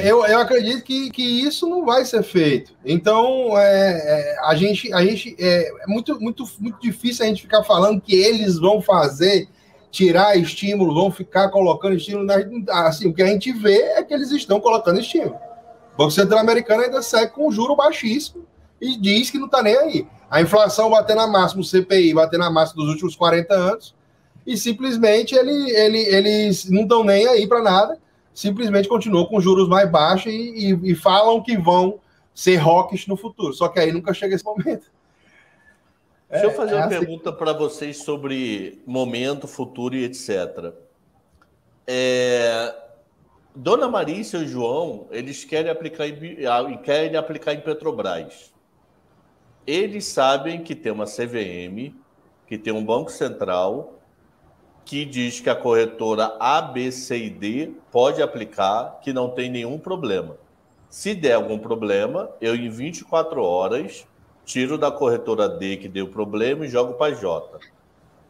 [SPEAKER 4] eu acredito que isso não vai ser feito. Então, a gente é muito, muito, muito difícil a gente ficar falando que eles vão fazer, tirar estímulo, vão ficar colocando estímulo. Assim, o que a gente vê é que eles estão colocando estímulo. O Banco Central americano ainda segue com um juro baixíssimo e diz que não está nem aí. A inflação batendo na máxima, o CPI batendo na máxima dos últimos 40 anos, e simplesmente eles não estão nem aí para nada, simplesmente continuam com juros mais baixos e falam que vão ser hawkish no futuro. Só que aí nunca chega esse momento.
[SPEAKER 1] Deixa eu fazer uma pergunta para vocês sobre momento, futuro e etc. Dona Maria e seu João, eles querem aplicar em Petrobras. Eles sabem que tem uma CVM, que tem um Banco Central, que diz que a corretora A, B, C e D pode aplicar, que não tem nenhum problema. Se der algum problema, eu em 24 horas... tiro da corretora D que deu problema e jogo para J.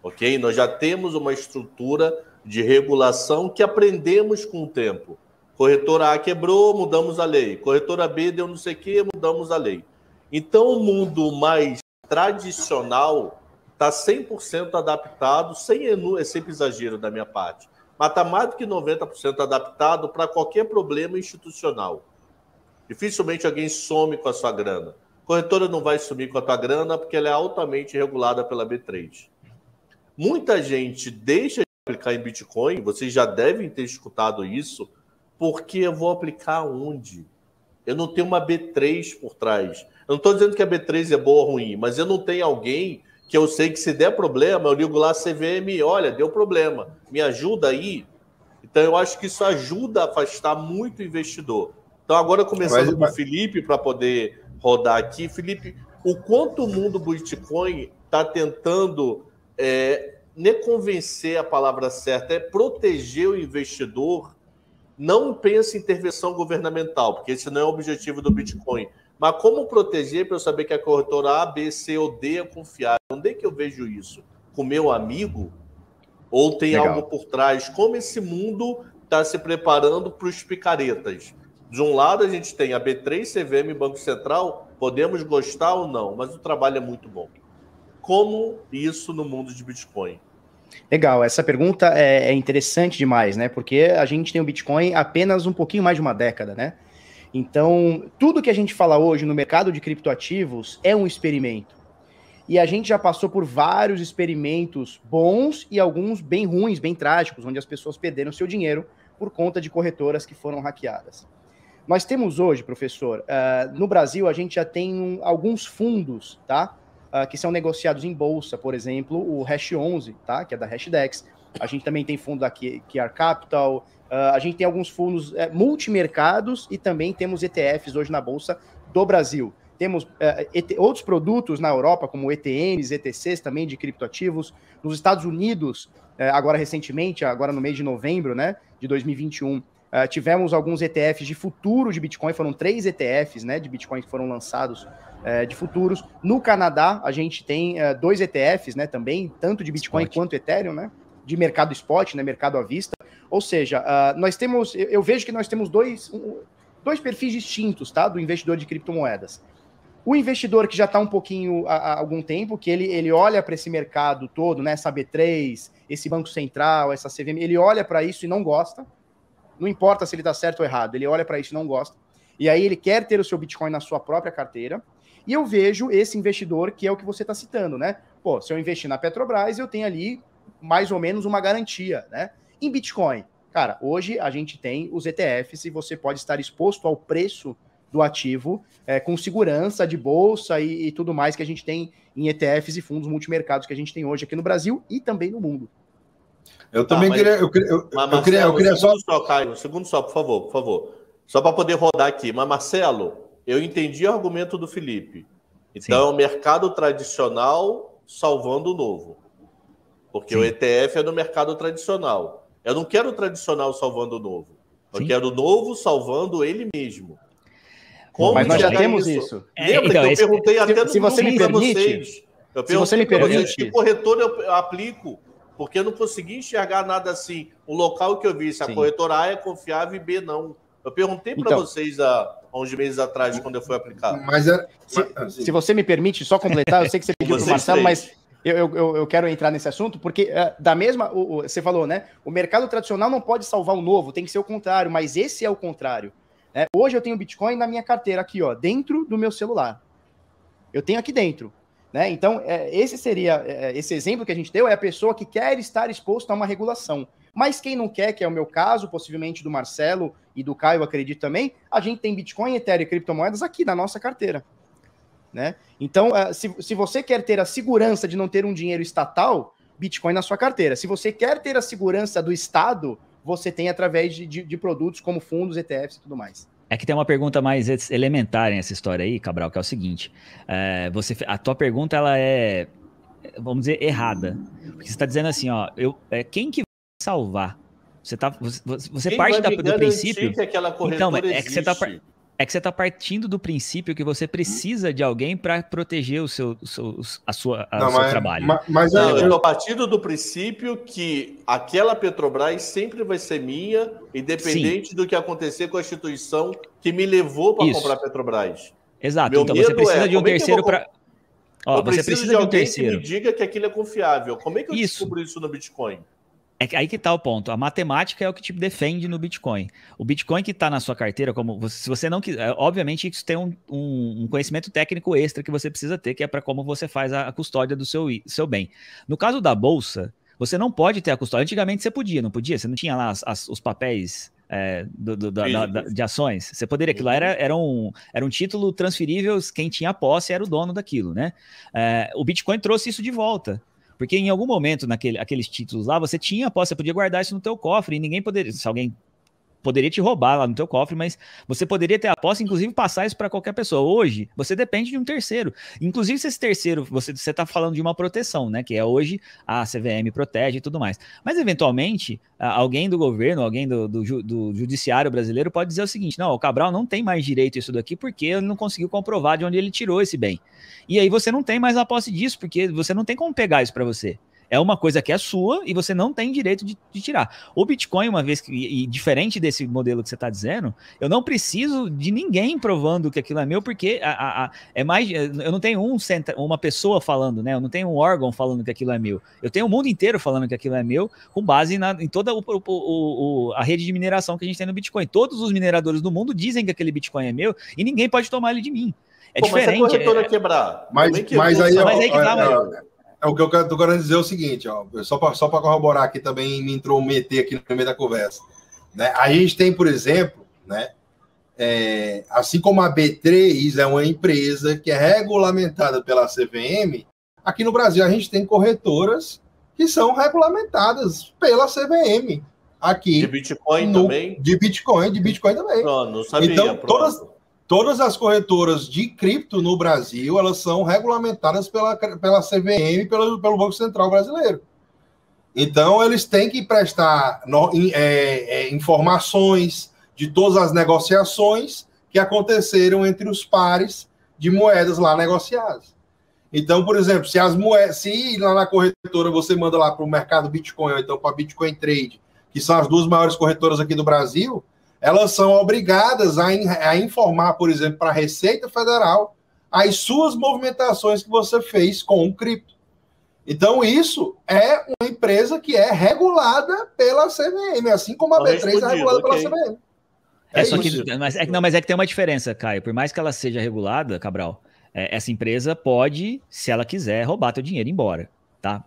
[SPEAKER 1] Ok? Nós já temos uma estrutura de regulação que aprendemos com o tempo. Corretora A quebrou, mudamos a lei. Corretora B deu não sei o quê, mudamos a lei. Então, o mundo mais tradicional está 100% adaptado, sem sempre exagero da minha parte, mas está mais do que 90% adaptado para qualquer problema institucional. Dificilmente alguém some com a sua grana. Corretora não vai sumir com a tua grana porque ela é altamente regulada pela B3. Muita gente deixa de aplicar em Bitcoin, vocês já devem ter escutado isso, porque eu vou aplicar onde? Eu não tenho uma B3 por trás. Eu não estou dizendo que a B3 é boa ou ruim, mas eu não tenho alguém que eu sei que se der problema, eu ligo lá a CVM, olha, deu problema, me ajuda aí. Então eu acho que isso ajuda a afastar muito o investidor. Então agora começando com o Felipe para poder... rodar aqui. Felipe, o quanto o mundo Bitcoin está tentando, não é convencer a palavra certa, é proteger o investidor. Não pense em intervenção governamental, porque esse não é o objetivo do Bitcoin. Mas como proteger para eu saber que a corretora A, B, C ou D é confiável? Onde é que eu vejo isso? Com meu amigo? Ou tem algo por trás? Como esse mundo está se preparando para os picaretas? De um lado, a gente tem a B3, CVM e Banco Central, podemos gostar ou não, mas o trabalho é muito bom. Como isso no mundo de Bitcoin?
[SPEAKER 2] Legal, essa pergunta é interessante demais, né? Porque a gente tem o Bitcoin apenas um pouquinho mais de uma década, né? Então, tudo que a gente fala hoje no mercado de criptoativos é um experimento. E a gente já passou por vários experimentos bons e alguns bem ruins, bem trágicos, onde as pessoas perderam seu dinheiro por conta de corretoras que foram hackeadas. Nós temos hoje, professor, no Brasil a gente já tem alguns fundos, tá? Que são negociados em bolsa, por exemplo, o Hash 11, tá? Que é da Hashdex. A gente também tem fundo da QR Capital, a gente tem alguns fundos multimercados e também temos ETFs hoje na bolsa do Brasil. Temos outros produtos na Europa, como ETNs, ETCs também de criptoativos. Nos Estados Unidos, agora recentemente, agora no mês de novembro, né, de 2021, tivemos alguns ETFs de futuro de Bitcoin, foram 3 ETFs, né, de Bitcoin que foram lançados de futuros. No Canadá, a gente tem 2 ETFs, né, também, tanto de Bitcoin
[SPEAKER 3] Spot.
[SPEAKER 2] quanto Ethereum, né, de mercado spot, né, mercado à vista. Ou seja, nós temos, eu vejo que nós temos dois perfis distintos, tá, do investidor de criptomoedas. O investidor que já está um pouquinho há algum tempo, que ele olha para esse mercado todo, né, essa B3, esse Banco Central, essa CVM, ele olha para isso e não gosta. Não importa se ele está certo ou errado, ele olha para isso e não gosta. E aí ele quer ter o seu Bitcoin na sua própria carteira. E eu vejo esse investidor que é o que você está citando, né? Pô, se eu investir na Petrobras, eu tenho ali mais ou menos uma garantia, né? Em Bitcoin, cara, hoje a gente tem os ETFs e você pode estar exposto ao preço do ativo com segurança de bolsa e tudo mais que a gente tem em ETFs e fundos multimercados que a gente tem hoje aqui no Brasil e também no mundo.
[SPEAKER 4] Eu também queria
[SPEAKER 1] só, Caio, um segundo só, por favor. Só para poder rodar aqui. Mas, Marcelo, eu entendi o argumento do Felipe. Então, é o mercado tradicional salvando o novo. Porque o ETF é no mercado tradicional. Eu não quero o tradicional salvando o novo. Eu quero o novo salvando ele mesmo. Como
[SPEAKER 2] mas nós já temos isso.
[SPEAKER 1] Lembra que eu perguntei até no
[SPEAKER 2] grupo para vocês.
[SPEAKER 1] Se você me permite, que corretora eu aplico? Porque eu não consegui enxergar nada assim. Um local que eu vi, se a corretora A é confiável e B não. Eu perguntei para vocês há uns meses atrás, quando eu fui aplicar.
[SPEAKER 2] Se você me permite só completar, eu sei que você pediu para o Marcelo, mas eu quero entrar nesse assunto, porque você falou, né? O mercado tradicional não pode salvar o novo, tem que ser o contrário, mas esse é o contrário. Hoje eu tenho Bitcoin na minha carteira aqui, ó, dentro do meu celular. Eu tenho aqui dentro. Né? Então, esse exemplo que a gente deu é a pessoa que quer estar exposto a uma regulação. Mas quem não quer, que é o meu caso, possivelmente do Marcelo e do Caio, acredito também, a gente tem Bitcoin, Ethereum e criptomoedas aqui na nossa carteira. Né? Então, se você quer ter a segurança de não ter um dinheiro estatal, Bitcoin na sua carteira. Se você quer ter a segurança do Estado, você tem através de produtos como fundos, ETFs e tudo mais.
[SPEAKER 3] É que tem uma pergunta mais elementar nessa história aí, Cabral, que é o seguinte. A tua pergunta, ela é, vamos dizer, errada. Porque você está dizendo assim, ó, quem que vai salvar? Você parte do princípio...
[SPEAKER 1] Que aquela corretora existe?
[SPEAKER 3] É que você está partindo do princípio que você precisa de alguém para proteger o seu trabalho.
[SPEAKER 1] Eu estou partindo do princípio que aquela Petrobras sempre vai ser minha, independente do que acontecer com a instituição que me levou para comprar a Petrobras.
[SPEAKER 3] Exato. Meu então você precisa de um terceiro para...
[SPEAKER 1] Você precisa de alguém que me diga que aquilo é confiável. Como é que eu descubro isso no Bitcoin?
[SPEAKER 3] É aí que tá o ponto. A matemática é o que te defende no Bitcoin. O Bitcoin que está na sua carteira, se você não quiser... Obviamente, isso tem um conhecimento técnico extra que você precisa ter, que é para como você faz a custódia do seu bem. No caso da Bolsa, você não pode ter a custódia. Antigamente você podia, não podia? Você não tinha lá os papéis de ações? Você poderia... Aquilo lá era um título transferível, quem tinha posse era o dono daquilo, né? O Bitcoin trouxe isso de volta. Porque em algum momento, aqueles títulos lá, você tinha posse, você podia guardar isso no teu cofre e ninguém poderia, se alguém poderia te roubar lá no teu cofre, mas você poderia ter a posse, inclusive passar isso para qualquer pessoa. Hoje, você depende de um terceiro. Inclusive, se esse terceiro, você está falando de uma proteção, né? Que é hoje a CVM protege e tudo mais. Mas, eventualmente, alguém do governo, alguém do judiciário brasileiro pode dizer o seguinte: não, o Cabral não tem mais direito a isso daqui porque ele não conseguiu comprovar de onde ele tirou esse bem. E aí você não tem mais a posse disso, porque você não tem como pegar isso para você. É uma coisa que é sua e você não tem direito de tirar. O Bitcoin, uma vez que, e diferente desse modelo que você está dizendo, eu não preciso de ninguém provando que aquilo é meu, porque é mais, eu não tenho uma pessoa falando, né? Eu não tenho um órgão falando que aquilo é meu. Eu tenho o mundo inteiro falando que aquilo é meu, com base em toda a rede de mineração que a gente tem no Bitcoin. Todos os mineradores do mundo dizem que aquele Bitcoin é meu e ninguém pode tomar ele de mim. É diferente.
[SPEAKER 1] Mas se a corretora quebrar,
[SPEAKER 4] mas aí que tá, o que eu tô querendo dizer é o seguinte, ó, só para corroborar aqui também, me intrometer aqui no meio da conversa. Né? A gente tem, por exemplo, né, assim como a B3 é uma empresa que é regulamentada pela CVM, aqui no Brasil a gente tem corretoras que são regulamentadas pela CVM. Aqui,
[SPEAKER 1] de Bitcoin também?
[SPEAKER 4] De Bitcoin também.
[SPEAKER 1] Não sabia.
[SPEAKER 4] Então, todas as corretoras de cripto no Brasil, elas são regulamentadas pela CVM e pelo Banco Central brasileiro. Então, eles têm que prestar informações de todas as negociações que aconteceram entre os pares de moedas lá negociadas. Então, por exemplo, se lá na corretora você manda lá para o mercado Bitcoin, ou então para a Bitcoin Trade, que são as duas maiores corretoras aqui do Brasil, elas são obrigadas a informar, por exemplo, para a Receita Federal as suas movimentações que você fez com o cripto. Então, isso é uma empresa que é regulada pela CVM, assim como a B3 é regulada pela CVM.
[SPEAKER 3] Mas é que tem uma diferença, Caio. Por mais que ela seja regulada, Cabral, essa empresa pode, se ela quiser, roubar teu dinheiro e ir embora, tá?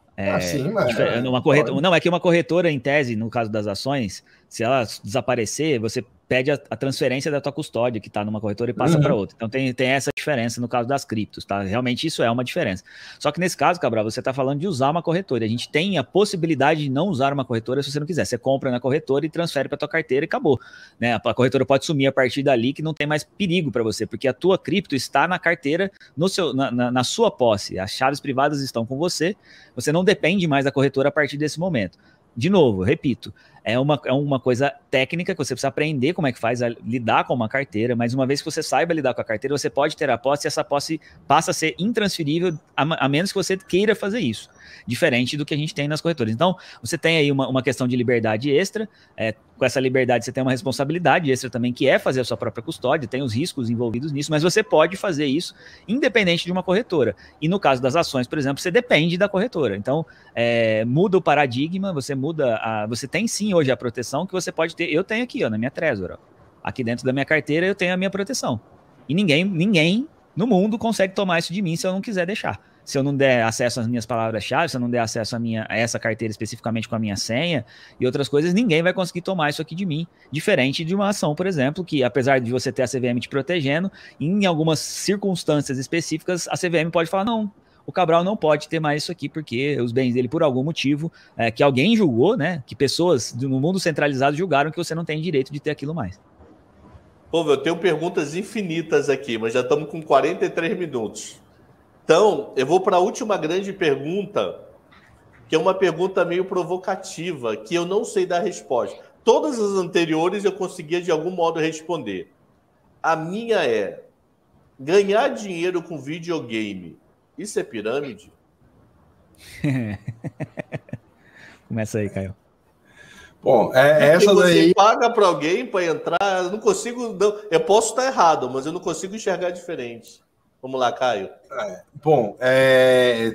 [SPEAKER 3] Não, é que uma corretora, em tese, no caso das ações, se ela desaparecer, você pede a transferência da tua custódia, que está numa corretora, e passa para outra. Então tem essa diferença no caso das criptos, tá? Realmente isso é uma diferença. Só que nesse caso, Cabral, você está falando de usar uma corretora. A gente tem a possibilidade de não usar uma corretora se você não quiser. Você compra na corretora e transfere para tua carteira e acabou. Né? A corretora pode sumir a partir dali, que não tem mais perigo para você, porque a tua cripto está na carteira, na sua posse. As chaves privadas estão com você. Você não depende mais da corretora a partir desse momento. De novo, repito, é uma coisa técnica que você precisa aprender como é que faz, lidar com uma carteira, mas uma vez que você saiba lidar com a carteira, você pode ter a posse e essa posse passa a ser intransferível, a menos que você queira fazer isso, diferente do que a gente tem nas corretoras. Então, você tem aí uma questão de liberdade extra, com essa liberdade você tem uma responsabilidade extra também, que é fazer a sua própria custódia, tem os riscos envolvidos nisso, mas você pode fazer isso independente de uma corretora. E no caso das ações, por exemplo, você depende da corretora. Então, muda o paradigma, você tem sim hoje a proteção que você pode ter. Eu tenho aqui, ó, na minha Trezor, ó. Aqui dentro da minha carteira eu tenho a minha proteção. E ninguém no mundo consegue tomar isso de mim se eu não quiser deixar. Se eu não der acesso às minhas palavras-chave, se eu não der acesso a essa carteira especificamente com a minha senha e outras coisas, ninguém vai conseguir tomar isso aqui de mim, diferente de uma ação, por exemplo, que apesar de você ter a CVM te protegendo, em algumas circunstâncias específicas, a CVM pode falar, não, o Cabral não pode ter mais isso aqui, porque os bens dele, por algum motivo, que alguém julgou, né, que pessoas no mundo centralizado julgaram que você não tem direito de ter aquilo mais.
[SPEAKER 1] Pô, eu tenho perguntas infinitas aqui, mas já estamos com 43 minutos. Então, eu vou para a última grande pergunta, que é uma pergunta meio provocativa, que eu não sei dar resposta. Todas as anteriores eu conseguia, de algum modo, responder. A minha é, ganhar dinheiro com videogame, isso é pirâmide?
[SPEAKER 3] Começa aí, Caio.
[SPEAKER 4] Bom, essa daí...
[SPEAKER 1] Você paga para alguém para entrar, eu não consigo... Eu posso estar errado, mas eu não consigo enxergar diferente. Vamos lá, Caio.
[SPEAKER 4] Bom,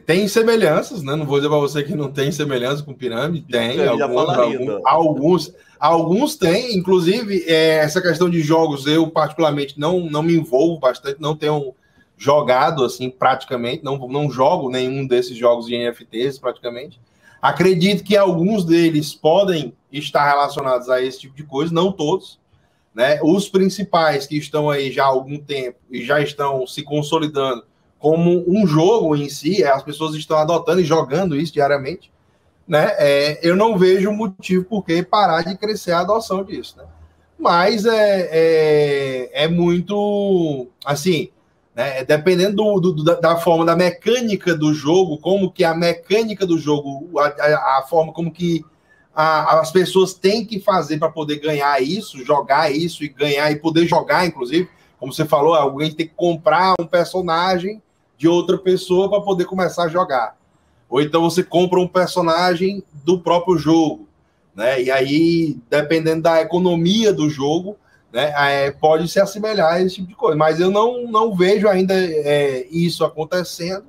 [SPEAKER 4] tem semelhanças, né? Não vou dizer para você que não tem semelhança com pirâmide. Tem, alguns têm. Inclusive, essa questão de jogos, eu particularmente não me envolvo bastante, não tenho jogado assim praticamente, não jogo nenhum desses jogos de NFTs praticamente. Acredito que alguns deles podem estar relacionados a esse tipo de coisa, não todos. Né? Os principais que estão aí já há algum tempo e já estão se consolidando como um jogo em si, as pessoas estão adotando e jogando isso diariamente, né? Eu não vejo motivo por que parar de crescer a adoção disso, né? Mas é muito assim, né? Dependendo da forma, da mecânica do jogo, como que a mecânica do jogo, a forma como que as pessoas têm que fazer para poder ganhar isso, jogar isso e ganhar e poder jogar, inclusive, como você falou, alguém tem que comprar um personagem de outra pessoa para poder começar a jogar. ou então você compra um personagem do próprio jogo, né? E aí, dependendo da economia do jogo, né, pode se assemelhar a esse tipo de coisa. Mas eu não vejo ainda isso acontecendo,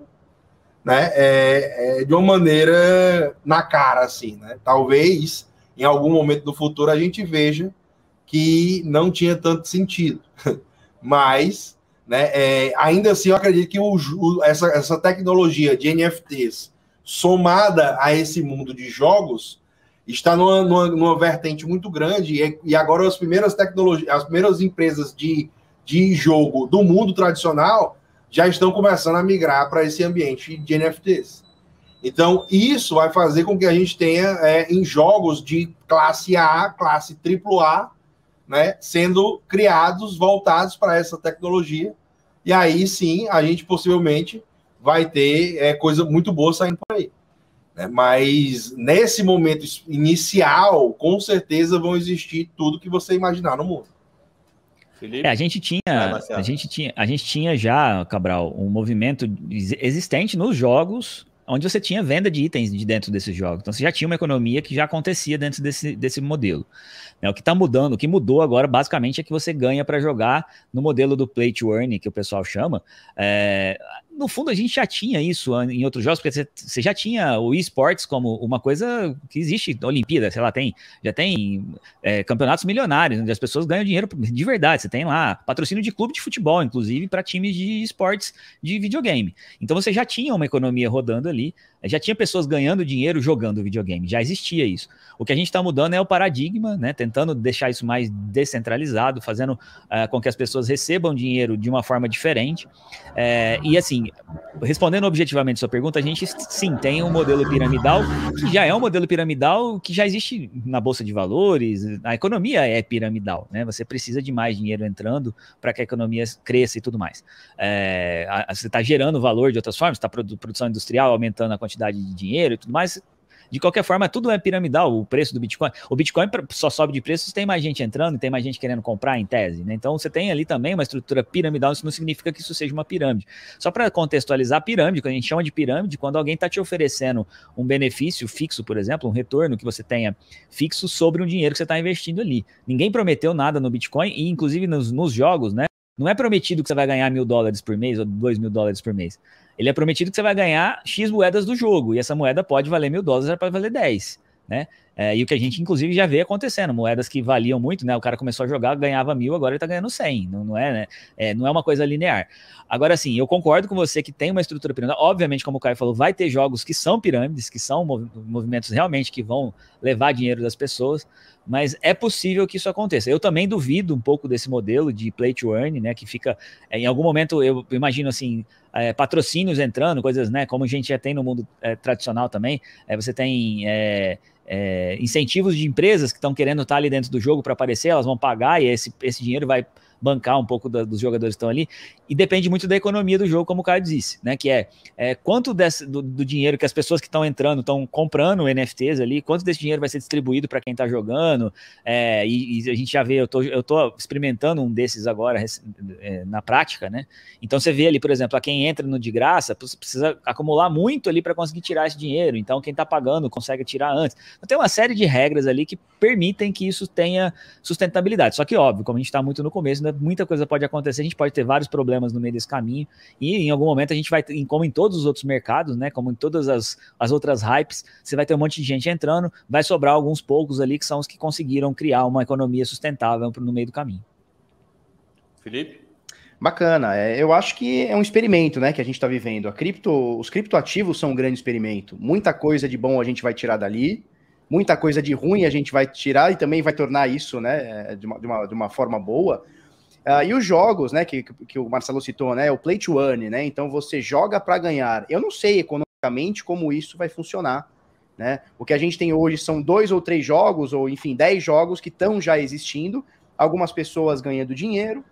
[SPEAKER 4] né, de uma maneira na cara, assim, né? Talvez, em algum momento do futuro, a gente veja que não tinha tanto sentido. Mas, né, ainda assim, eu acredito que essa tecnologia de NFTs, somada a esse mundo de jogos, está numa vertente muito grande, e agora as primeiras tecnologias, as primeiras empresas de jogo do mundo tradicional já estão começando a migrar para esse ambiente de NFTs. Então, isso vai fazer com que a gente tenha em jogos de classe A, classe AAA, né, sendo criados, voltados para essa tecnologia, e aí sim, a gente possivelmente vai ter coisa muito boa saindo por aí. Mas nesse momento inicial, com certeza vão existir tudo que você imaginar no mundo.
[SPEAKER 3] Felipe? A gente tinha já, Cabral, um movimento existente nos jogos onde você tinha venda de itens de dentro desses jogos. Então você já tinha uma economia que já acontecia dentro desse modelo. O que está mudando, o que mudou agora basicamente é que você ganha para jogar no modelo do Play to Earn, que o pessoal chama. No fundo, a gente já tinha isso em outros jogos, porque você já tinha o eSports como uma coisa que existe, Olimpíada, sei lá, já tem campeonatos milionários, onde as pessoas ganham dinheiro de verdade. Você tem lá patrocínio de clube de futebol, inclusive, para times de esportes de videogame. Então você já tinha uma economia rodando ali, já tinha pessoas ganhando dinheiro jogando videogame, já existia isso. O que a gente está mudando é o paradigma, né? Tentando deixar isso mais descentralizado, fazendo com que as pessoas recebam dinheiro de uma forma diferente. E assim, respondendo objetivamente a sua pergunta, a gente sim tem um modelo piramidal, que já é um modelo piramidal que já existe na Bolsa de Valores, a economia é piramidal, né? Você precisa de mais dinheiro entrando para que a economia cresça e tudo mais. Você está gerando valor de outras formas, está produção industrial aumentando a quantidade de dinheiro e tudo mais. De qualquer forma, tudo é piramidal, o preço do Bitcoin. O Bitcoin só sobe de preço se tem mais gente entrando, tem mais gente querendo comprar em tese, né? Então você tem ali também uma estrutura piramidal, isso não significa que isso seja uma pirâmide. Só para contextualizar a pirâmide, quando a gente chama de pirâmide, quando alguém está te oferecendo um benefício fixo, por exemplo, um retorno que você tenha fixo sobre um dinheiro que você está investindo ali. Ninguém prometeu nada no Bitcoin, e inclusive nos jogos, né? Não é prometido que você vai ganhar $1.000 por mês ou $2.000 por mês. Ele é prometido que você vai ganhar X moedas do jogo, e essa moeda pode valer $1.000, pode valer 10, né? E o que a gente, inclusive, já vê acontecendo, moedas que valiam muito, né? O cara começou a jogar, ganhava 1.000, agora ele tá ganhando 100, não é, né? Não é uma coisa linear. Agora, sim, eu concordo com você que tem uma estrutura piramidal. Obviamente, como o Caio falou, vai ter jogos que são pirâmides, que são movimentos realmente que vão levar dinheiro das pessoas, mas é possível que isso aconteça. Eu também duvido um pouco desse modelo de play to earn, né? Que fica, em algum momento, eu imagino assim, patrocínios entrando, coisas, né? Como a gente já tem no mundo tradicional também. Você tem incentivos de empresas que estão querendo estar ali dentro do jogo para aparecer, elas vão pagar e esse dinheiro vai bancar um pouco dos jogadores que estão ali, e depende muito da economia do jogo, como o Caio disse, né, que quanto do dinheiro que as pessoas que estão entrando, estão comprando NFTs ali, quanto desse dinheiro vai ser distribuído para quem está jogando, e a gente já vê, eu tô experimentando um desses agora na prática, né, então você vê ali, por exemplo, a quem entra no de graça, precisa acumular muito ali para conseguir tirar esse dinheiro, então quem está pagando consegue tirar antes, então tem uma série de regras ali que permitem que isso tenha sustentabilidade, só que óbvio, como a gente está muito no começo, né, muita coisa pode acontecer, a gente pode ter vários problemas no meio desse caminho, e em algum momento a gente vai, como em todos os outros mercados, né, como em todas as outras hypes, você vai ter um monte de gente entrando, vai sobrar alguns poucos ali que são os que conseguiram criar uma economia sustentável no meio do caminho.
[SPEAKER 1] Felipe?
[SPEAKER 2] Bacana, eu acho que é um experimento, né, que a gente está vivendo. Os criptoativos são um grande experimento, muita coisa de bom a gente vai tirar dali, muita coisa de ruim a gente vai tirar e também vai tornar isso, né, de uma forma boa. E os jogos, né, que o Marcelo citou, né, o play to earn, né, então você joga para ganhar. Eu não sei economicamente como isso vai funcionar, né, o que a gente tem hoje são 2 ou 3 jogos, ou enfim, 10 jogos que estão já existindo, algumas pessoas ganhando dinheiro,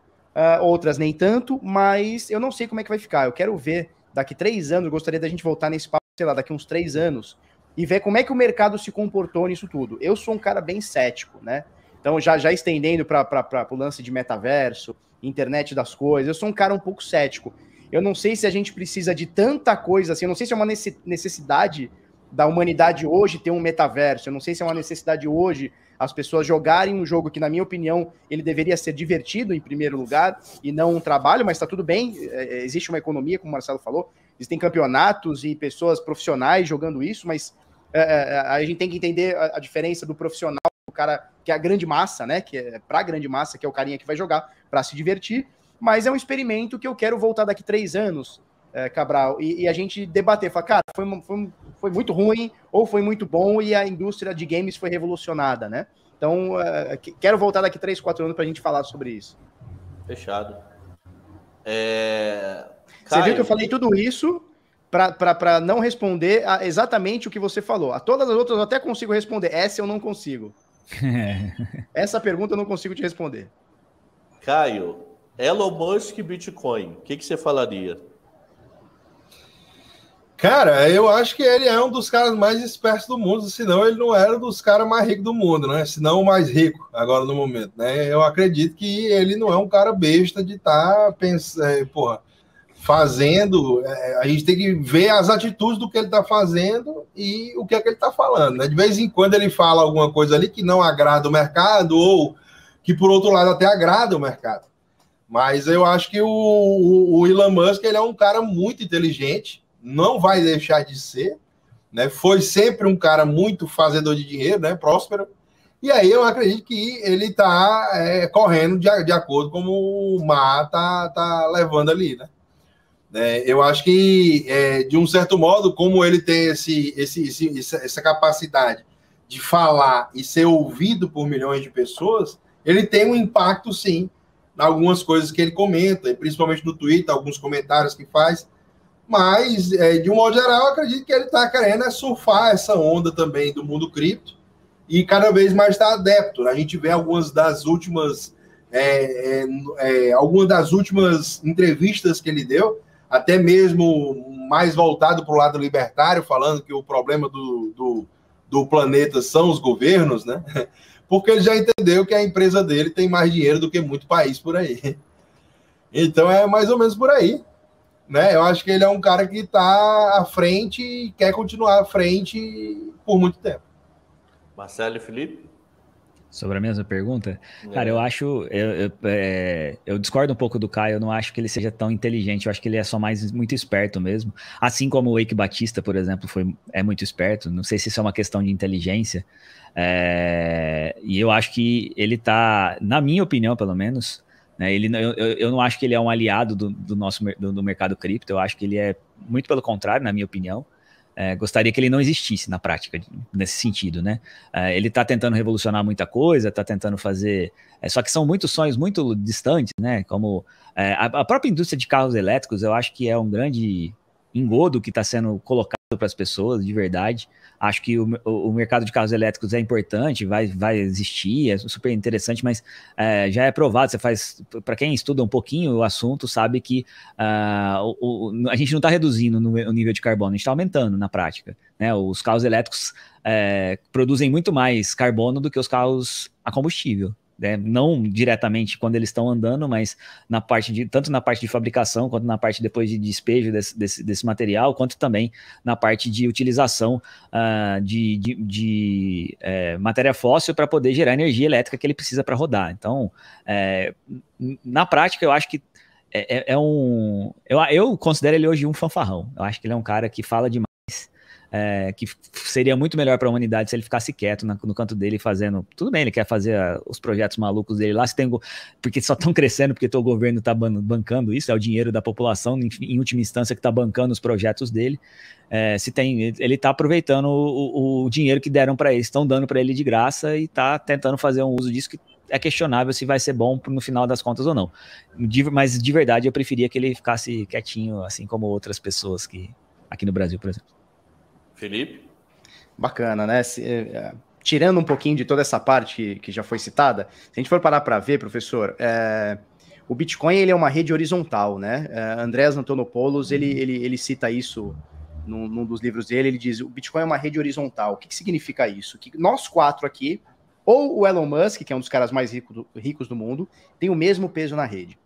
[SPEAKER 2] outras nem tanto, mas eu não sei como é que vai ficar. Eu quero ver, daqui 3 anos, eu gostaria da gente voltar nesse papo, sei lá, daqui uns 3 anos, e ver como é que o mercado se comportou nisso tudo. Eu sou um cara bem cético, né? Então, já estendendo para o lance de metaverso, internet das coisas, eu sou um cara um pouco cético. Eu não sei se a gente precisa de tanta coisa assim, eu não sei se é uma necessidade da humanidade hoje ter um metaverso, eu não sei se é uma necessidade hoje as pessoas jogarem um jogo que, na minha opinião, ele deveria ser divertido em primeiro lugar e não um trabalho, mas tá tudo bem, existe uma economia, como o Marcelo falou, existem campeonatos e pessoas profissionais jogando isso, mas a gente tem que entender a diferença do profissional, o cara que é a grande massa, né, que é pra grande massa, que é o carinha que vai jogar para se divertir, mas é um experimento que eu quero voltar daqui 3 anos, Cabral, e a gente debater, falar, cara, foi muito ruim ou foi muito bom e a indústria de games foi revolucionada, né? Então, quero voltar daqui 3, 4 anos para a gente falar sobre isso.
[SPEAKER 1] Fechado.
[SPEAKER 2] Você viu que eu falei tudo isso para não responder exatamente o que você falou. A todas as outras eu até consigo responder. Essa eu não consigo. Essa pergunta eu não consigo te responder.
[SPEAKER 1] Caio, Elon Musk e Bitcoin, o que você falaria?
[SPEAKER 4] Cara, eu acho que ele é um dos caras mais espertos do mundo, senão ele não era dos caras mais ricos do mundo, né? Senão o mais rico agora no momento, né? Eu acredito que ele não é um cara besta de estar fazendo. A gente tem que ver as atitudes do que ele está fazendo e o que é que ele está falando, né? De vez em quando ele fala alguma coisa ali que não agrada o mercado ou que, por outro lado, até agrada o mercado. Mas eu acho que o Elon Musk ele é um cara muito inteligente, não vai deixar de ser, né? Foi sempre um cara muito fazedor de dinheiro, né? Próspero. E aí eu acredito que ele está correndo de acordo com o mar tá levando ali, né? Eu acho que, de um certo modo, como ele tem essa capacidade de falar e ser ouvido por milhões de pessoas, ele tem um impacto, sim, em algumas coisas que ele comenta, e principalmente no Twitter, alguns comentários que faz. Mas, de um modo geral, eu acredito que ele está querendo surfar essa onda também do mundo cripto e cada vez mais está adepto. A gente vê algumas das últimas entrevistas que ele deu, até mesmo mais voltado para o lado libertário, falando que o problema do planeta são os governos, né? Porque ele já entendeu que a empresa dele tem mais dinheiro do que muito país por aí. Então, é mais ou menos por aí. Né? Eu acho que ele é um cara que está à frente e quer continuar à frente por muito tempo.
[SPEAKER 1] Marcelo e Felipe?
[SPEAKER 3] Sobre a mesma pergunta? Cara, eu acho... Eu discordo um pouco do Caio, eu não acho que ele seja tão inteligente, eu acho que ele é só muito esperto mesmo. Assim como o Eike Batista, por exemplo, é muito esperto, não sei se isso é uma questão de inteligência. E eu acho que ele tá, na minha opinião, pelo menos... Eu não acho que ele é um aliado do mercado cripto, eu acho que ele é muito pelo contrário, na minha opinião. Gostaria que ele não existisse na prática, nesse sentido, né? Ele está tentando revolucionar muita coisa, está tentando fazer... só que são muitos sonhos muito distantes, né? Como a própria indústria de carros elétricos, eu acho que é um grande engodo que está sendo colocado para as pessoas, de verdade. Acho que o mercado de carros elétricos é importante, vai existir, é super interessante, mas já é provado, para quem estuda um pouquinho o assunto, sabe que a gente não está reduzindo o nível de carbono, a gente está aumentando na prática, né? Os carros elétricos produzem muito mais carbono do que os carros a combustível. Não diretamente quando eles estão andando, mas tanto na parte de fabricação, quanto na parte depois de despejo desse material, quanto também na parte de utilização de matéria fóssil para poder gerar energia elétrica que ele precisa para rodar. Então, na prática, eu acho que eu considero ele hoje um fanfarrão. Eu acho que ele é um cara que fala demais. Que seria muito melhor para a humanidade se ele ficasse quieto no canto dele fazendo... Tudo bem, ele quer fazer os projetos malucos dele lá, porque só estão crescendo porque o governo está bancando isso, é o dinheiro da população, em última instância, que está bancando os projetos dele. Ele está aproveitando o dinheiro que deram para ele, estão dando para ele de graça e está tentando fazer um uso disso que é questionável se vai ser bom no final das contas ou não. Mas de verdade eu preferia que ele ficasse quietinho, assim como outras pessoas aqui no Brasil, por exemplo.
[SPEAKER 1] Felipe?
[SPEAKER 2] Bacana, né? Tirando um pouquinho de toda essa parte que já foi citada, se a gente for parar para ver, professor, o Bitcoin ele é uma rede horizontal, né? Andrés Antonopoulos, ele cita isso num dos livros dele, ele diz, o Bitcoin é uma rede horizontal. O que significa isso? Que nós 4 aqui, ou o Elon Musk, que é um dos caras mais ricos do mundo, tem o mesmo peso na rede.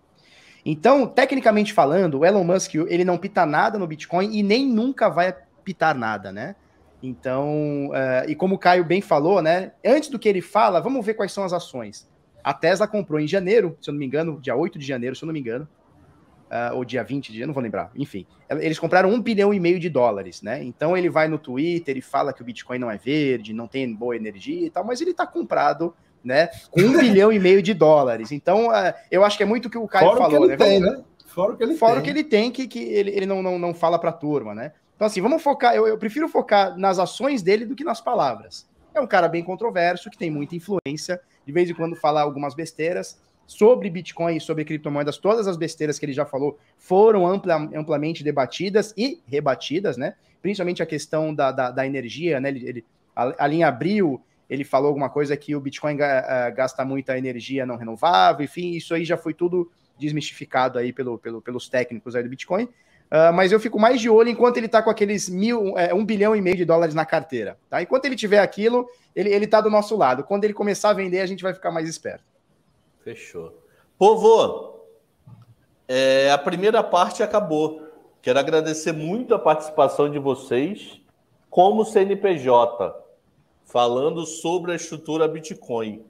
[SPEAKER 2] Então, tecnicamente falando, o Elon Musk, ele não pita nada no Bitcoin e nem nunca vai pitar nada, né? Então, e como o Caio bem falou, né? Antes do que ele fala, vamos ver quais são as ações. A Tesla comprou em janeiro, se eu não me engano, dia 8 de janeiro, se eu não me engano, ou dia 20 de janeiro, não vou lembrar. Enfim, eles compraram 1,5 bilhão de dólares, né? Então ele vai no Twitter e fala que o Bitcoin não é verde, não tem boa energia e tal, mas ele tá comprado, né? Com 1,5 bilhão de dólares. Então, eu acho que é muito o que o Caio falou, né?
[SPEAKER 4] Fora o que ele tem.
[SPEAKER 2] Fora o que ele tem, que ele não fala pra turma, né? Então, assim, vamos focar. Eu prefiro focar nas ações dele do que nas palavras. É um cara bem controverso, que tem muita influência, de vez em quando fala algumas besteiras sobre Bitcoin e sobre criptomoedas. Todas as besteiras que ele já falou foram amplamente debatidas e rebatidas, né? Principalmente a questão da energia, né? Ali em abril, ele falou alguma coisa que o Bitcoin gasta muita energia não renovável, enfim, isso aí já foi tudo desmistificado aí pelos técnicos aí do Bitcoin. Mas eu fico mais de olho enquanto ele tá com aqueles 1,5 bilhão de dólares na carteira, tá? Enquanto ele tiver aquilo, ele tá do nosso lado. Quando ele começar a vender, a gente vai ficar mais esperto.
[SPEAKER 1] Fechou. Povo, a primeira parte acabou. Quero agradecer muito a participação de vocês como CNPJ, falando sobre a estrutura Bitcoin.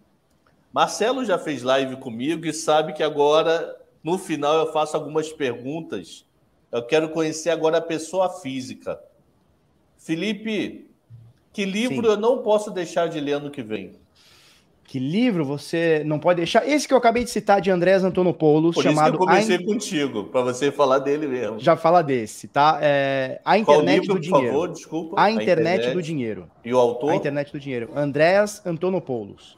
[SPEAKER 1] Marcelo já fez live comigo e sabe que agora, no final, eu faço algumas perguntas. Eu quero conhecer agora a pessoa física. Felipe, que livro eu não posso deixar de ler ano que vem?
[SPEAKER 2] Que livro você não pode deixar? Esse que eu acabei de citar, de Andrés Antonopoulos,
[SPEAKER 1] Por
[SPEAKER 2] chamado...
[SPEAKER 1] isso que eu comecei contigo, para você falar dele mesmo.
[SPEAKER 2] Já fala desse, tá? A Internet
[SPEAKER 1] livro,
[SPEAKER 2] do Dinheiro.
[SPEAKER 1] Por favor, desculpa.
[SPEAKER 2] A Internet do Dinheiro.
[SPEAKER 1] E o autor?
[SPEAKER 2] A Internet do Dinheiro. Andrés Antonopoulos.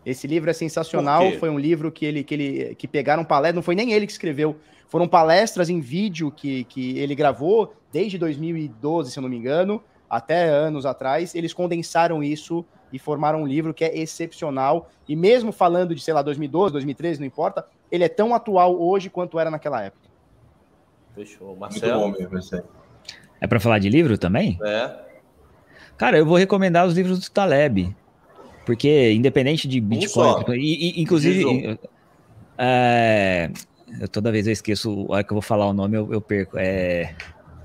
[SPEAKER 2] Esse livro é sensacional. Foi um livro que pegaram palestras. Não foi nem ele que escreveu. Foram palestras em vídeo que ele gravou desde 2012, se eu não me engano, até anos atrás. Eles condensaram isso e formaram um livro que é excepcional. E mesmo falando de, sei lá, 2012, 2013, não importa, ele é tão atual hoje quanto era naquela época.
[SPEAKER 1] Fechou. Marcelo? Muito bom mesmo,
[SPEAKER 3] esse aí. É para falar de livro também? Cara, eu vou recomendar os livros do Taleb. Porque, independente de Bitcoin... inclusive... toda vez eu esqueço, a hora que eu vou falar o nome, eu perco.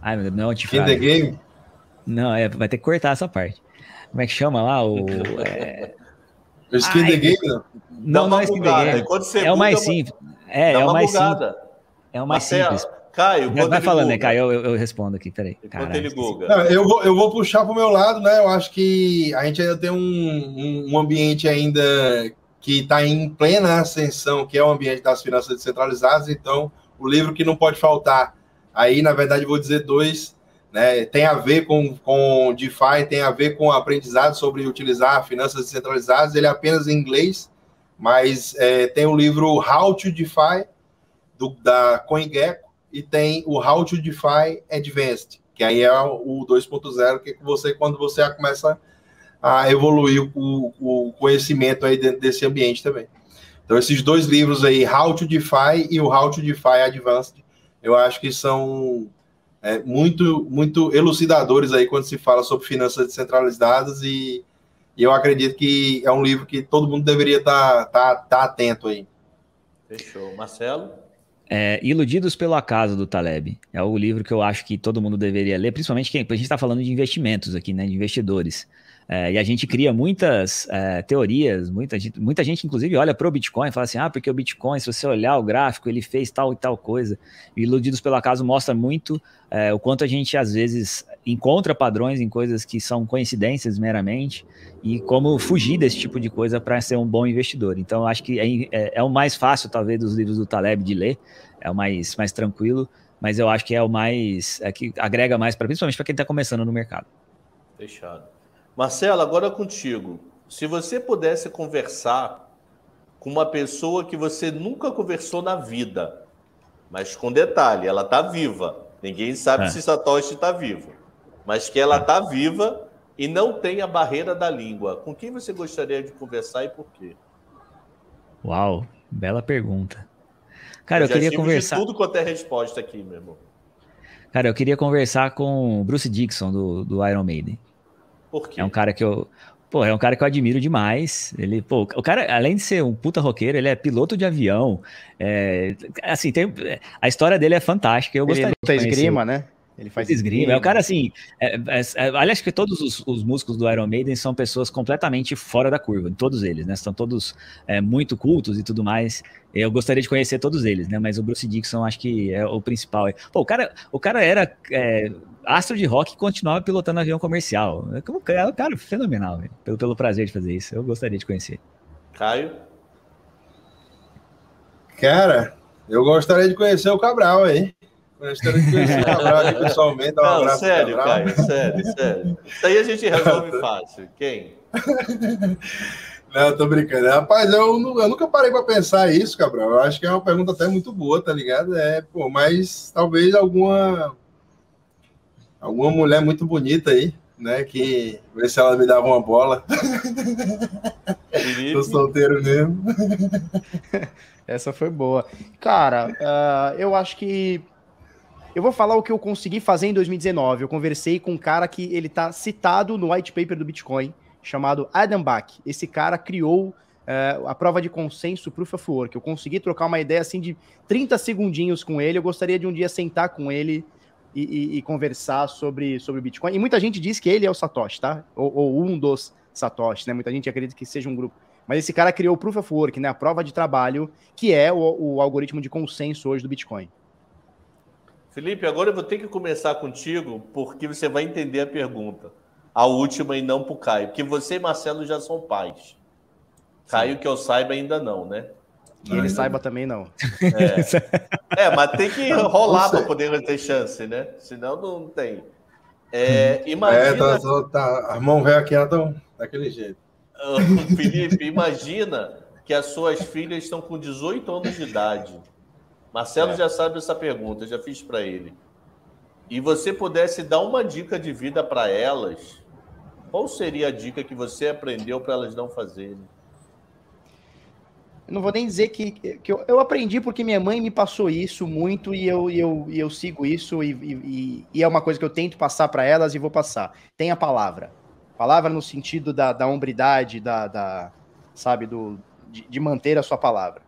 [SPEAKER 3] Ai, meu Deus, não é
[SPEAKER 4] Skin the Game?
[SPEAKER 3] Não, vai ter que cortar essa parte. Como é que chama lá? O
[SPEAKER 4] Skin the Game, não?
[SPEAKER 3] Não é Skin the Game. É o mais simples. É o mais simples. É o mais simples.
[SPEAKER 1] Caio,
[SPEAKER 3] vai falando, né, Caio? Eu respondo aqui, peraí.
[SPEAKER 1] Enquanto ele buga.
[SPEAKER 4] Eu vou puxar pro meu lado, né? Eu acho que a gente ainda tem um ambiente ainda que está em plena ascensão, que é o ambiente das finanças descentralizadas. Então, o livro que não pode faltar, aí, na verdade, vou dizer dois, né? Tem a ver com DeFi, tem a ver com aprendizado sobre utilizar finanças descentralizadas. Ele é apenas em inglês, mas tem o livro How to DeFi, da CoinGecko, e tem o How to DeFi Advanced, que aí é o 2.0, que quando você começa a evoluir o conhecimento aí dentro desse ambiente também. Então, esses dois livros aí, How to DeFi e o How to DeFi Advanced, eu acho que são muito, muito elucidadores aí quando se fala sobre finanças descentralizadas, e eu acredito que é um livro que todo mundo deveria estar atento aí.
[SPEAKER 1] Fechou. Marcelo?
[SPEAKER 3] Iludidos pelo Acaso, do Taleb. É o livro que eu acho que todo mundo deveria ler, principalmente a gente está falando de investimentos aqui, né, de investidores. E a gente cria muitas teorias, muita gente, inclusive, olha para o Bitcoin e fala assim, porque o Bitcoin, se você olhar o gráfico, ele fez tal e tal coisa. E Iludidos pelo Acaso mostra muito o quanto a gente, às vezes, encontra padrões em coisas que são coincidências meramente, e como fugir desse tipo de coisa para ser um bom investidor. Então, eu acho que é o mais fácil, talvez, dos livros do Taleb de ler, é o mais tranquilo, mas eu acho que é o mais... que agrega mais, principalmente para quem está começando no mercado.
[SPEAKER 1] Fechado. Marcelo, agora é contigo. Se você pudesse conversar com uma pessoa que você nunca conversou na vida, mas com detalhe, ela está viva. Ninguém sabe se Satoshi está vivo, mas que ela está viva e não tem a barreira da língua. Com quem você gostaria de conversar e por quê?
[SPEAKER 3] Uau, bela pergunta. Cara, eu queria conversar...
[SPEAKER 1] de tudo quanto é resposta aqui, meu irmão.
[SPEAKER 3] Cara, eu queria conversar com o Bruce Dickinson, do Iron Maiden.
[SPEAKER 1] Por quê?
[SPEAKER 3] É um cara que eu... Pô, é um cara que eu admiro demais. Ele, pô, o cara, além de ser um puta roqueiro, ele é piloto de avião. Assim, a história dele é fantástica. Eu gostaria de conhecer.
[SPEAKER 2] Esgrima, né? Ele faz
[SPEAKER 3] esgrima. É o cara, assim... aliás, que todos os músicos do Iron Maiden são pessoas completamente fora da curva. Todos eles, né? São todos muito cultos e tudo mais. Eu gostaria de conhecer todos eles, né? Mas o Bruce Dickinson acho que é o principal. Pô, o cara era astro de rock e continuava pilotando avião comercial. É um cara fenomenal, velho. Pelo prazer de fazer isso. Eu gostaria de conhecer.
[SPEAKER 1] Caio?
[SPEAKER 4] Cara, eu gostaria de conhecer o Cabral aí. Gostaria de conhecer o Cabral aqui pessoalmente. Um abraço,
[SPEAKER 1] sério,
[SPEAKER 4] Cabral.
[SPEAKER 1] Caio, sério. Isso aí a gente resolve fácil. Quem?
[SPEAKER 4] Não, tô brincando. Rapaz, eu nunca parei para pensar isso, Cabral. Eu acho que é uma pergunta até muito boa, tá ligado? Mas talvez alguma mulher muito bonita aí, né? Que ver se ela me dava uma bola. Tô solteiro mesmo.
[SPEAKER 2] Essa foi boa. Cara, eu acho que eu vou falar o que eu consegui fazer em 2019. Eu conversei com um cara que ele tá citado no white paper do Bitcoin, chamado Adam Back. Esse cara criou a prova de consenso Proof of Work. Eu consegui trocar uma ideia assim de 30 segundinhos com ele. Eu gostaria de um dia sentar com ele e conversar sobre Bitcoin. E muita gente diz que ele é o Satoshi, tá? Ou um dos Satoshis, né? Muita gente acredita que seja um grupo. Mas esse cara criou o Proof of Work, né? A prova de trabalho, que é o algoritmo de consenso hoje do Bitcoin.
[SPEAKER 1] Felipe, agora eu vou ter que começar contigo, porque você vai entender a pergunta. A última e não para o Caio. Porque você e Marcelo já são pais. Caio, que eu saiba, ainda não, né?
[SPEAKER 2] Que ele saiba também não.
[SPEAKER 1] Mas tem que rolar para poder ter chance, né? Senão não tem. Imagina...
[SPEAKER 4] As mãos velhas aqui estão daquele jeito.
[SPEAKER 1] Felipe, imagina que as suas filhas estão com 18 anos de idade. Marcelo já sabe essa pergunta, eu já fiz para ele. E você pudesse dar uma dica de vida para elas, qual seria a dica que você aprendeu para elas não fazerem?
[SPEAKER 2] Eu não vou nem dizer que eu aprendi porque minha mãe me passou isso muito e eu sigo isso e é uma coisa que eu tento passar para elas e vou passar. Tem a palavra. Palavra no sentido da hombridade, sabe, de manter a sua palavra.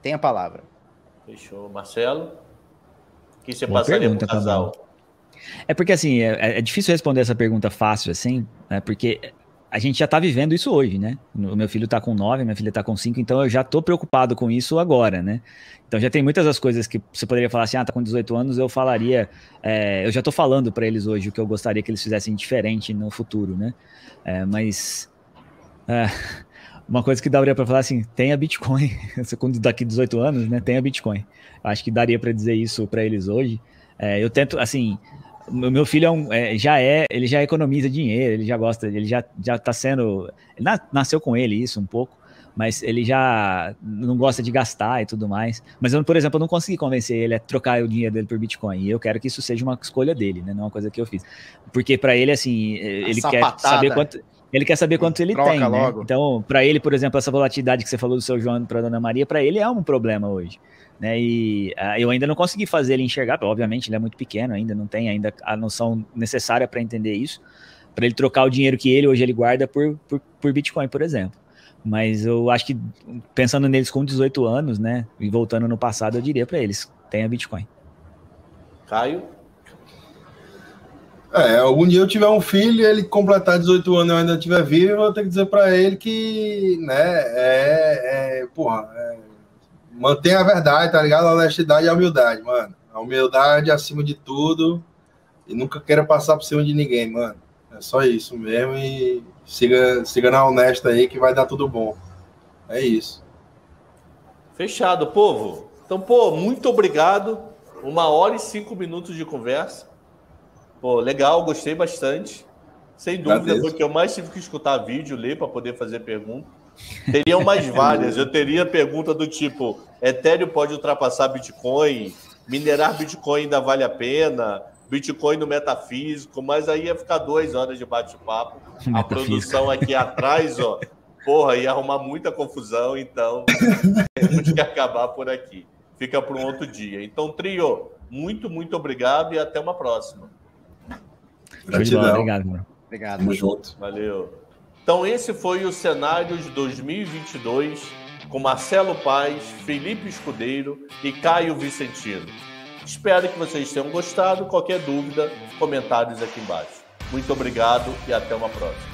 [SPEAKER 2] Tem a palavra.
[SPEAKER 1] Fechou. Marcelo? O que você
[SPEAKER 3] Boa
[SPEAKER 1] passaria
[SPEAKER 3] pergunta,
[SPEAKER 1] pro casal?
[SPEAKER 3] É porque, assim, é difícil responder essa pergunta fácil, assim, né, porque a gente já tá vivendo isso hoje, né? O meu filho tá com 9, minha filha tá com 5, então eu já tô preocupado com isso agora, né? Então já tem muitas das coisas que você poderia falar assim, tá com 18 anos, eu falaria... eu já tô falando para eles hoje o que eu gostaria que eles fizessem diferente no futuro, né? Uma coisa que daria para falar assim, tenha Bitcoin, quando daqui 18 anos, né, tenha Bitcoin. Acho que daria para dizer isso para eles hoje. Eu tento, assim, o meu filho ele já economiza dinheiro, ele já gosta, ele já tá sendo, nasceu com ele isso um pouco, mas ele já não gosta de gastar e tudo mais. Mas eu, por exemplo, eu não consegui convencer ele a trocar o dinheiro dele por Bitcoin, e eu quero que isso seja uma escolha dele, né, não uma coisa que eu fiz. Porque para ele, assim, ele quer saber quanto... Ele quer saber quanto ele tem, né? Então, para ele, por exemplo, essa volatilidade que você falou do seu João para a Dona Maria, para ele é um problema hoje, né? E eu ainda não consegui fazer ele enxergar, obviamente ele é muito pequeno ainda, não tem ainda a noção necessária para entender isso, para ele trocar o dinheiro que ele guarda por Bitcoin, por exemplo. Mas eu acho que, pensando neles com 18 anos, né? E voltando no passado, eu diria para eles, tenha Bitcoin.
[SPEAKER 1] Caio?
[SPEAKER 4] Algum dia eu tiver um filho e ele completar 18 anos e eu ainda estiver vivo, eu vou ter que dizer para ele que, né, mantenha a verdade, tá ligado? A honestidade e a humildade, mano. A humildade acima de tudo e nunca queira passar por cima de ninguém, mano. É só isso mesmo e siga na honesta aí que vai dar tudo bom. É isso.
[SPEAKER 1] Fechado, povo. Então, muito obrigado. 1h e 5 minutos de conversa. Legal, gostei bastante. Sem dúvida, foi o que eu mais tive que escutar vídeo, ler para poder fazer pergunta. Teriam mais várias. Eu teria pergunta do tipo: Ethereum pode ultrapassar Bitcoin? Minerar Bitcoin ainda vale a pena? Bitcoin no metafísico? Mas aí ia ficar 2 horas de bate-papo. A produção aqui atrás, ia arrumar muita confusão. Então, temos que acabar por aqui. Fica para um outro dia. Então, trio, muito, muito obrigado e até uma próxima.
[SPEAKER 4] Gratidão.
[SPEAKER 3] Obrigado, mano.
[SPEAKER 2] Obrigado.
[SPEAKER 4] Tamo junto.
[SPEAKER 1] Valeu. Então esse foi o Cenários 2022 com Marcelo Paes, Felipe Escudeiro e Caio Vicentino. Espero que vocês tenham gostado. Qualquer dúvida, comentários aqui embaixo. Muito obrigado e até uma próxima.